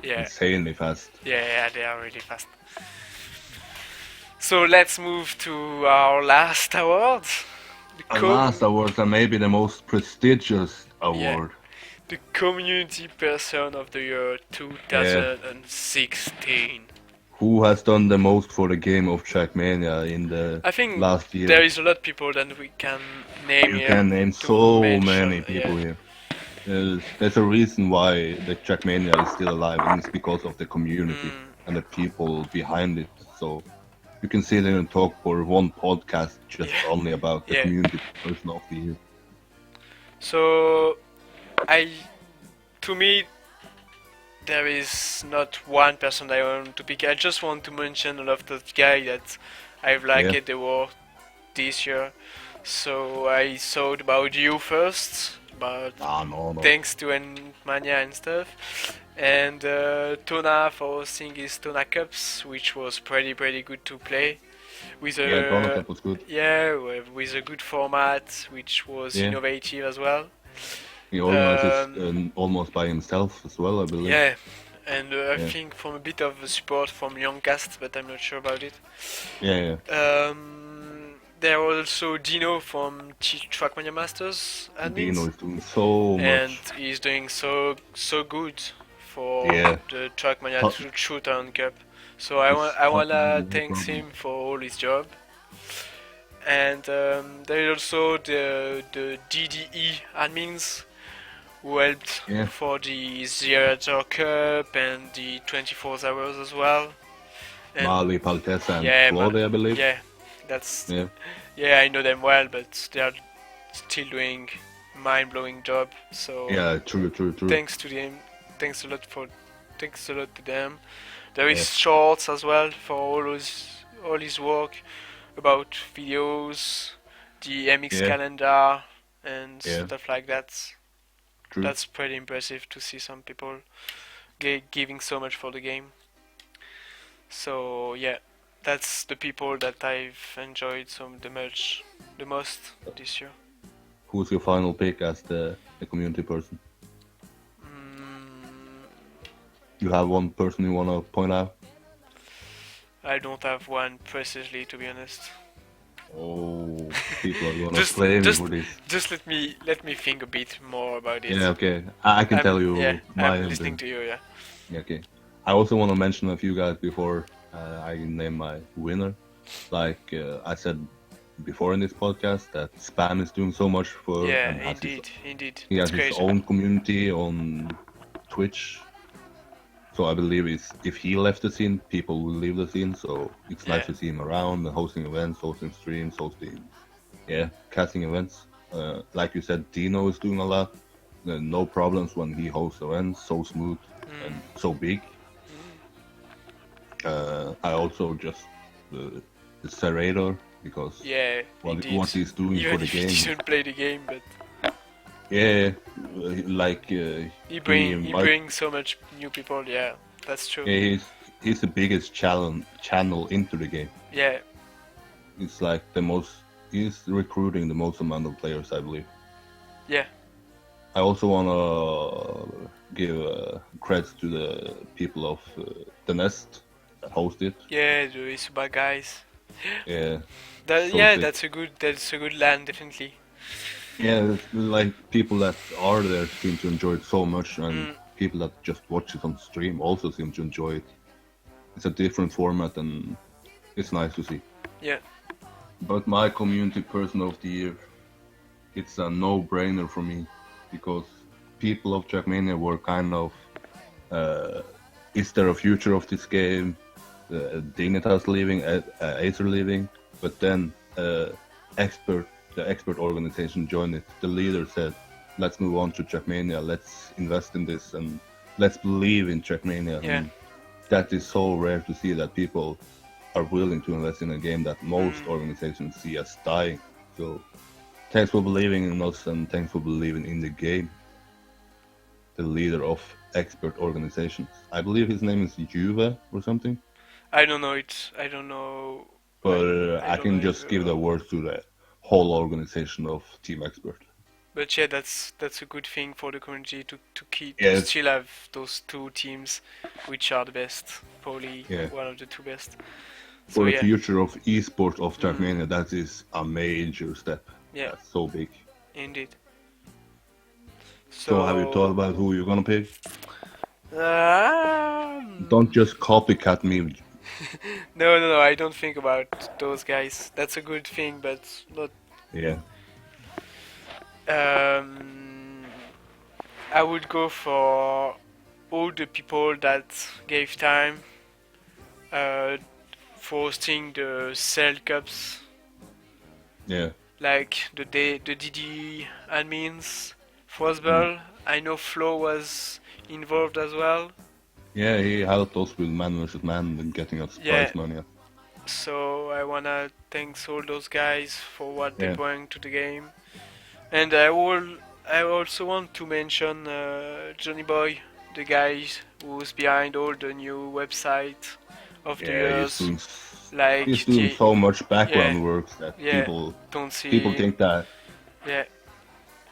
Yeah, Insanely fast. yeah, they are really fast. So let's move to our last award. The And last award, and maybe the most prestigious award. The Community Person of the Year 2016. Who has done the most for the game of Trackmania in the I think last there year? is a lot of people that we can name You here can name to so many mention. people Yeah. here. There's a reason why the Trackmania is still alive, and it's because of the community Mm, and the people behind it. So you can sit there and talk for one podcast just yeah. only about the Yeah. community person of the year. So I, to me, there is not one person I want to pick. I just want to mention all of those guys that I've liked Yeah. the war this year. So I thought about you first, but Ah, no, no. thanks to NMD and stuff, and Tona for hosting his Tona Cups, which was pretty good to play with Yeah, Donald a Cup was good. with a good format, which was Yeah. innovative as well. He organizes almost by himself as well, I believe. Yeah, and I Yeah. think from a bit of support from Youngcast, but I'm not sure about it. Yeah, There are also Dino from Trackmania Masters Dino admins, is doing so and much. he's doing so good for Yeah. the Trackmania Top, Showdown Cup. So it's I top wanna no thank problem. him for all his job. And there is also the DDE admins who helped Yeah. for the Zero Cup and the 24 hours as well. And Mali, Paltesa, and yeah, Claude, I believe. yeah, that's Yeah. yeah, I know them well, but they are still doing mind-blowing job. So Yeah, true. thanks to them, thanks a lot for, thanks a lot to them. There Yeah. is shorts as well for all his work about videos, the MX Yeah. calendar, and Yeah. stuff like that. True. That's pretty impressive to see some people giving so much for the game. So yeah, that's the people that I've enjoyed the most this year. Who's your final pick as the community person? Mm, You have one person you want to point out? I don't have one precisely, to be honest. Oh, people are gonna just flame me just for this. just let me think a bit more about it. Yeah, okay. I can tell you Yeah, my I'm listening to you. Yeah. Yeah, okay. I also want to mention a few guys before I name my winner. Like I said before in this podcast, that Spam is doing so much for Yeah, and has indeed. he It's has his crazy. own community on Twitch. So I believe if he left the scene, people will leave the scene. So it's nice Yeah. to see him around, hosting events, hosting streams, casting events. Like you said, Dino is doing a lot. No problems when he hosts events. So smooth and so big. I also just the Serrator because Yeah, indeed. what he's doing Even for the if game. he didn't play the game, but Yeah, like he invite- brings so much new people. Yeah, that's true. yeah, he's the biggest channel into the game. Yeah, It's like he's recruiting the most amount of players, I believe. yeah, I also want to give credits to the people of the Nest that host it. yeah. The Isuba guys. Yeah, That, so yeah, sick. that's a good land, definitely. Yeah, it's like people that are there seem to enjoy it so much, and people that just watch it on stream also seem to enjoy it. It's a different format, and it's nice to see. Yeah, But my community person of the year, it's a no-brainer for me, because people of Trackmania were kind of, is there a future of this game? Dignitas leaving, Acer leaving, but then the expert organization joined it. The leader said, "Let's move on to Trackmania. Let's invest in this and let's believe in Trackmania." Yeah. And that is so rare to see that people are willing to invest in a game that most organizations see as dying. So, thanks for believing in us and thanks for believing in the game. The leader of expert organizations, I believe his name is Juve or something. I don't know it. I don't know. But I don't can know just it give the well. word to the whole organization of Team Expert. But yeah, that's a good thing for the community to keep Yeah. to still have those two teams, which are the best, probably Yeah. one of the two best. For So the yeah, future of esports of Trackmania, that is a major step. yeah, That's so big. indeed. So have you thought about who you're gonna pick? Um, Don't just copycat me No, I don't think about those guys. That's a good thing, but not. Yeah, Um, I would go for all the people that gave time uh, for hosting the Cell Cups, yeah. like the DD admins, Mm. Frostball. I know Flo was involved as well. Yeah, he helped us with man versus man and getting us Yeah, prize money. so I wanna thanks all those guys for what they Yeah, bring to the game. And I also want to mention Johnny Boy, the guy who's behind all the new website of the yeah. years, He's like doing the so much yeah background work that yeah don't people see think that yeah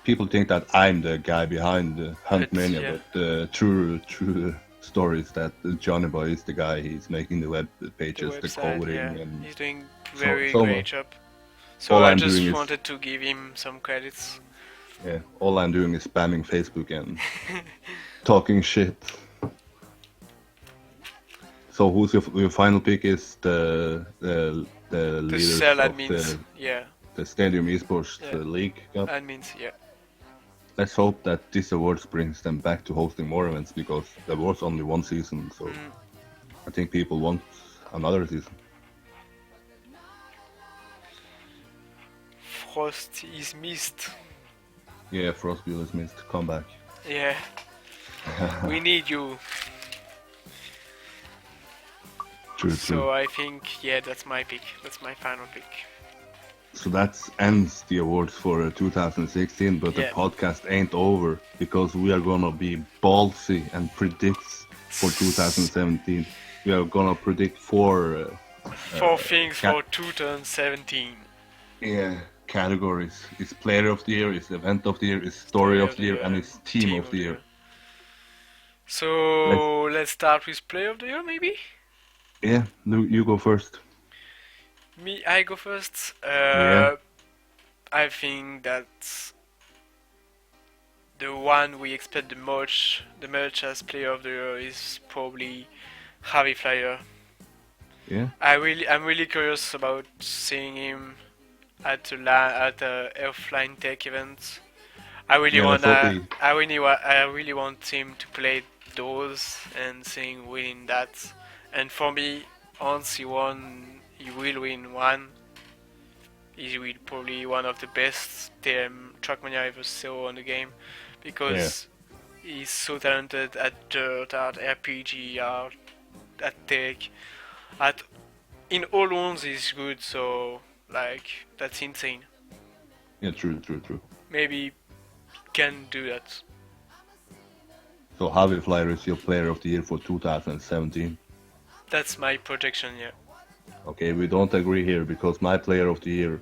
people think that I'm the guy behind the but HUNTMANIA, yeah but the true story is that Johnny Boy is the guy. He's making the web the pages, the website coding, yeah and he's doing very so great much. job. So All I I'm doing just is wanted to give him some credits. yeah, all I'm doing is spamming Facebook and talking shit. So who's your final pick? Is the The cell leaders of admins yeah the Stadium Esports yeah League Cup? admins yeah. Let's hope that this awards brings them back to hosting more events because there was only one season, so Mm. I think people want another season. Frost is missed. Yeah, Frostbill is missed. Come back. Yeah, we need you. True, true. So I think, yeah, that's my pick. That's my final pick. So that ends the awards for 2016, but the Yeah. podcast ain't over because we are gonna be ballsy and predict for 2017. We are gonna predict Four things ca- for 2017. yeah, categories. It's player of the year, it's event of the year, it's story Story of of the the year, and year, it's team team of of the the year. year. Let's So let's start with player of the year, maybe? yeah, you go first. Me, I go first. Yeah, I think that the one we expect the most as player of the year is probably Javi Flyer. yeah, I'm really curious about seeing him at a offline tech event. yeah. Let's hope he. I really want him to play those and seeing winning that. And for me, once he will win one. He will probably one of the best Trackmania I ever saw on the game Yeah, because he's so talented at dirt, at RPG, at tech, at in all ones he's good. So like that's insane. yeah. True, true, true. Maybe can do that. So Javi Flyer is your player of the year for 2017. That's my projection, yeah. Okay, we don't agree here because my player of the year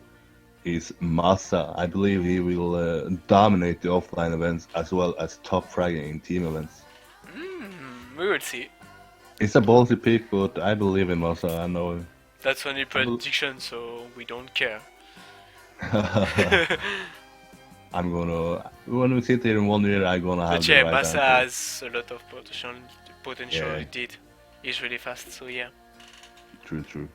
is Massa. I believe he will dominate the offline events as well as top fragging in team events. We will see. It's a ballsy pick, but I believe in Massa. I know him. That's only I bel prediction, so we don't care. I'm gonna when we sit here in 1 year, I'm gonna have But the yeah, right Massa answer. has a lot of potential. Potential Yeah, indeed. He's really fast, so yeah. true, true.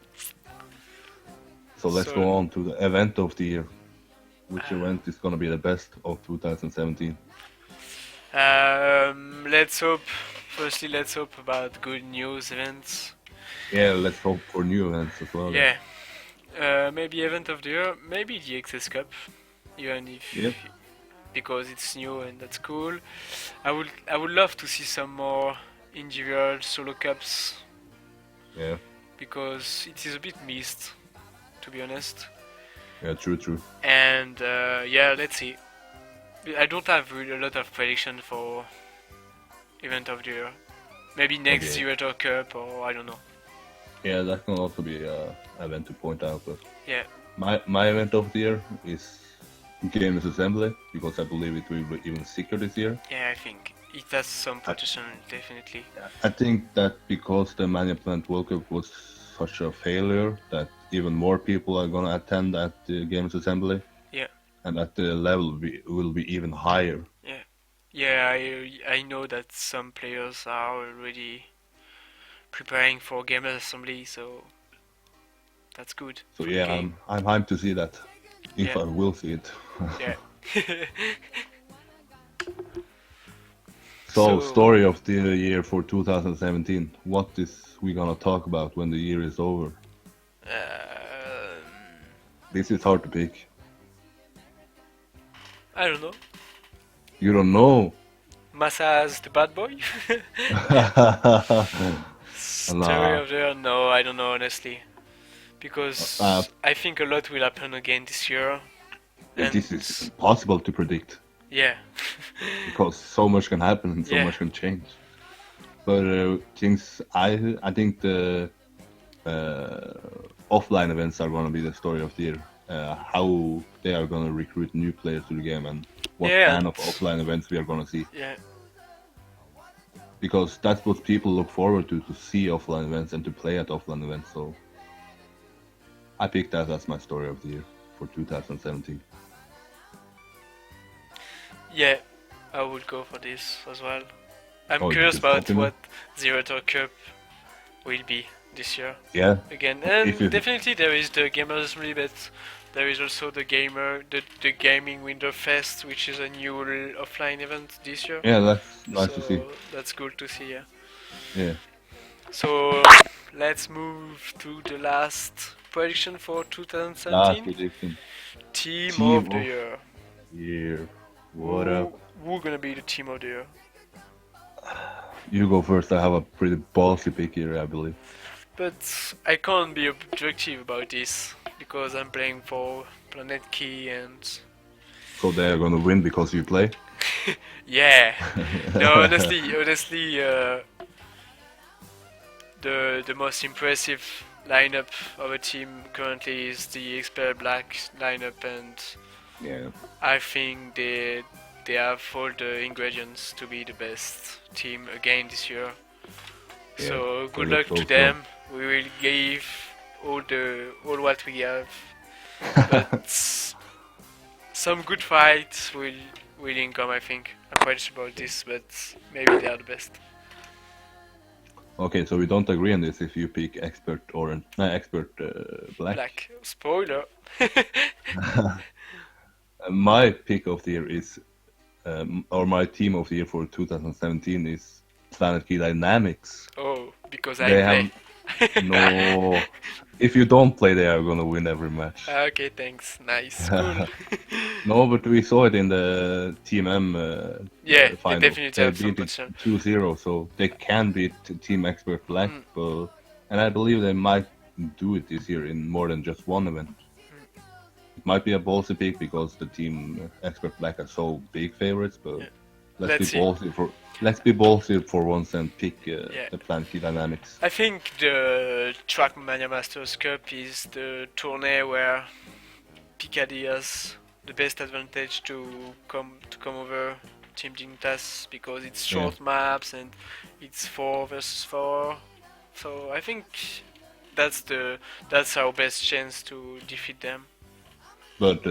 So let's So go on to the event of the year. Which uh, event is gonna be the best of 2017? let's hope. Firstly, let's hope about good news events. Yeah, let's hope for new events as well. Yeah. Maybe event of the year. Maybe the XS Cup. Even if Yep. because it's new and that's cool. I would love to see some more individual solo cups Yeah. because it is a bit missed, to be honest. Yeah. True. True. And yeah, let's see. I don't have really a lot of prediction for event of the year. Maybe next Okay. Zero Cup or I don't know. Yeah, that can also be a event to point out. But Yeah, my event of the year is Games Assembly because I believe it will be even sicker this year. yeah, I think it has some I, potential definitely. I think that because the Mania Plant World Cup was such a failure that even more people are gonna attend at the Games Assembly Yeah, and that the level will be even higher. yeah, yeah. I know that some players are already preparing for Gamers Assembly, so that's good So for the yeah, game. I'm hyped to see that, if Yeah, I will see it. yeah. So, So, story of the year for 2017. What is we gonna talk about when the year is over? um, This is hard to pick. I don't know. You don't know. Massa's the bad boy? Story Nah, of the year? No, I don't know honestly. Because I think a lot will happen again this year. this And is impossible to predict yeah. because so much can happen and so Yeah. much can change. But things I think the offline events are gonna be the story of the year. How they are gonna recruit new players to the game and what Yeah, kind of and offline events we are gonna see. yeah. Because that's what people look forward to see offline events and to play at offline events. So I picked that as my story of the year for 2017. Yeah, I would go for this as well. I'm Oh, curious this is about confident? what the Retro Cup will be this year Yeah. again. If And you, definitely there is the Gamers Assembly, but there is also the Gaming Winter Fest, which is a new offline event this year. yeah, that's nice to see. So that's good to see, yeah. Yeah. So let's move to the last prediction for Last 2017. prediction. Team Team of the of year. year. What up? Who gonna be the team of the year? You go first. I have a pretty ballsy pick here, I believe. But I can't be objective about this because I'm playing for Planet Key and So they are gonna win because you play. yeah. No, honestly, the most impressive lineup of a team currently is the Expert Black lineup, and Yeah. I think they have all the ingredients to be the best team again this year. Yeah, So good I luck hope to so. them. We will give all what we have, but some good fights will income. I think I'm quite sure about this, but maybe they are the best. Okay, so we don't agree on this if you pick expert orange, no, expert black. Black spoiler. My pick of the year is, or my team of the year for 2017 is Planet Key Dynamics. Oh, because They I play. have no. If you don't play, they are gonna win every match. Okay, thanks. Nice, cool. No, but we saw it in the TMM Yeah, they finals. definitely They have some beat it potential. 2-0, so they can beat Team Expert Black. Mm. But, and I believe they might do it this year in more than just one event. It might be a ballsy pick because the Team Expert Black are so big favorites, but Yeah. let's Let's see. be ballsy for once and pick Yeah. the Planet Key Dynamics. I think the Trackmania Masters Cup is the tourney where Picardy has the best advantage to come over Team Dignitas because it's short maps and it's 4 versus 4. So I think that's our best chance to defeat them. But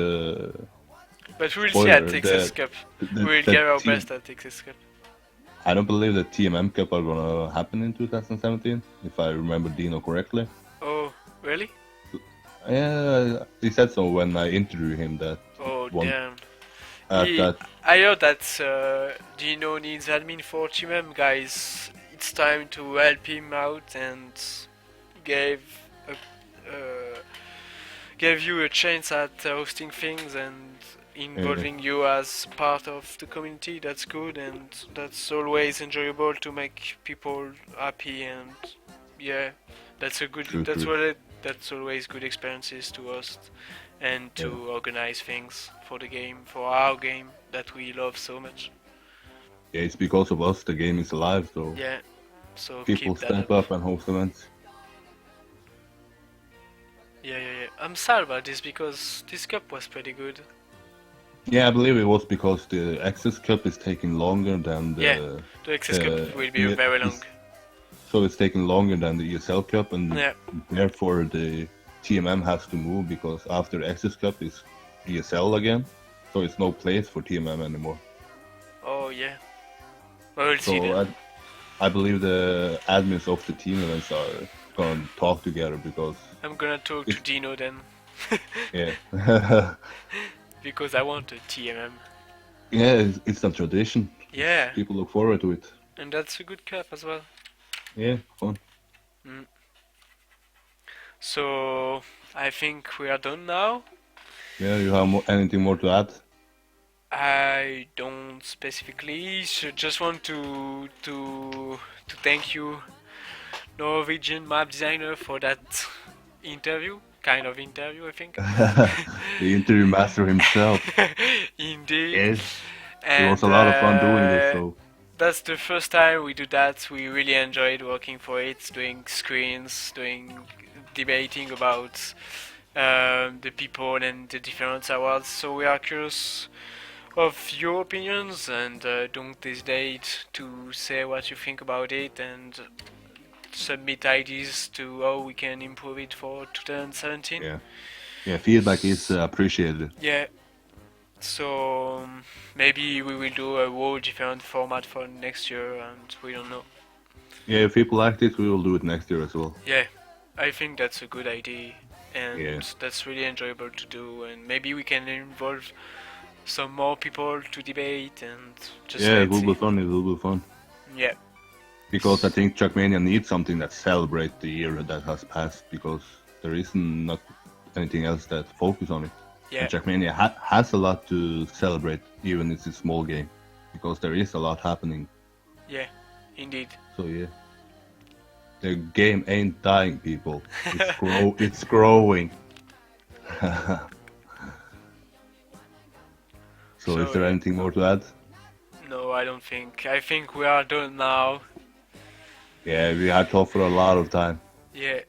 But we'll see spoiler, at Texas Cup. We'll the give our team, best at Texas Cup. I don't believe the TMM Cup are gonna happen in 2017, if I remember Dino correctly. Oh, really? Yeah, he said so when I interviewed him that Oh, one damn. at that. I heard that Dino needs admin for Team M, guys. It's time to help him out and give a, give you a chance at hosting things and involving you as part of the community. That's good, and that's always enjoyable to make people happy, and yeah, that's a good. True, That's true. that's always good experiences to host and to organize things for the game, for our game that we love so much. Yeah, it's because of us the game is alive, so Yeah, so people keep that step up. up and host events. Yeah. I'm sad about this because this cup was pretty good. Yeah, I believe it was because the Access Cup is taking longer than Yeah, the Access Cup will be very long. So it's taking longer than the ESL Cup, and Yeah. therefore the TMM has to move because after Access Cup is ESL again, so it's no place for TMM anymore. Oh yeah. Well, we'll see So then. I believe the admins of the team events are gonna talk together because I'm gonna talk to it's Dino then. yeah Because I want a TMM. yeah it's a tradition. Yeah, People look forward to it. and that's a good cup as well. Yeah, fun. Mm. So I think we are done now. Yeah, you have anything more to add? I don't specifically, so just want to thank you, Norwegian map designer, for that interview, kind of interview, I think. The interview master himself. Indeed, Yes, it was and a lot of fun doing this. So that's the first time we do that. We really enjoyed working for it, doing screens, doing debating about the people and the different awards. So we are curious of your opinions, and don't hesitate to say what you think about it and submit ideas to how we can improve it for 2017. yeah, yeah, feedback is appreciated. Yeah, so maybe we will do a whole different format for next year, and we don't know. Yeah, if people like this, we will do it next year as well. Yeah, I think that's a good idea, Yeah, and that's really enjoyable to do, and maybe we can involve some more people to debate and just yeah, it let's will see. be fun. It will be fun Yeah, because I think Trackmania needs something that celebrates the year that has passed because there isn't not anything else that focus on it. yeah, And Trackmania has a lot to celebrate, even if it's a small game, because there is a lot happening. yeah, indeed. So yeah, the game ain't dying, people. It's growing. So is So there yeah, anything more to add? no, I don't think. I think we are done now. Yeah, we had talked for a lot of time. Yeah,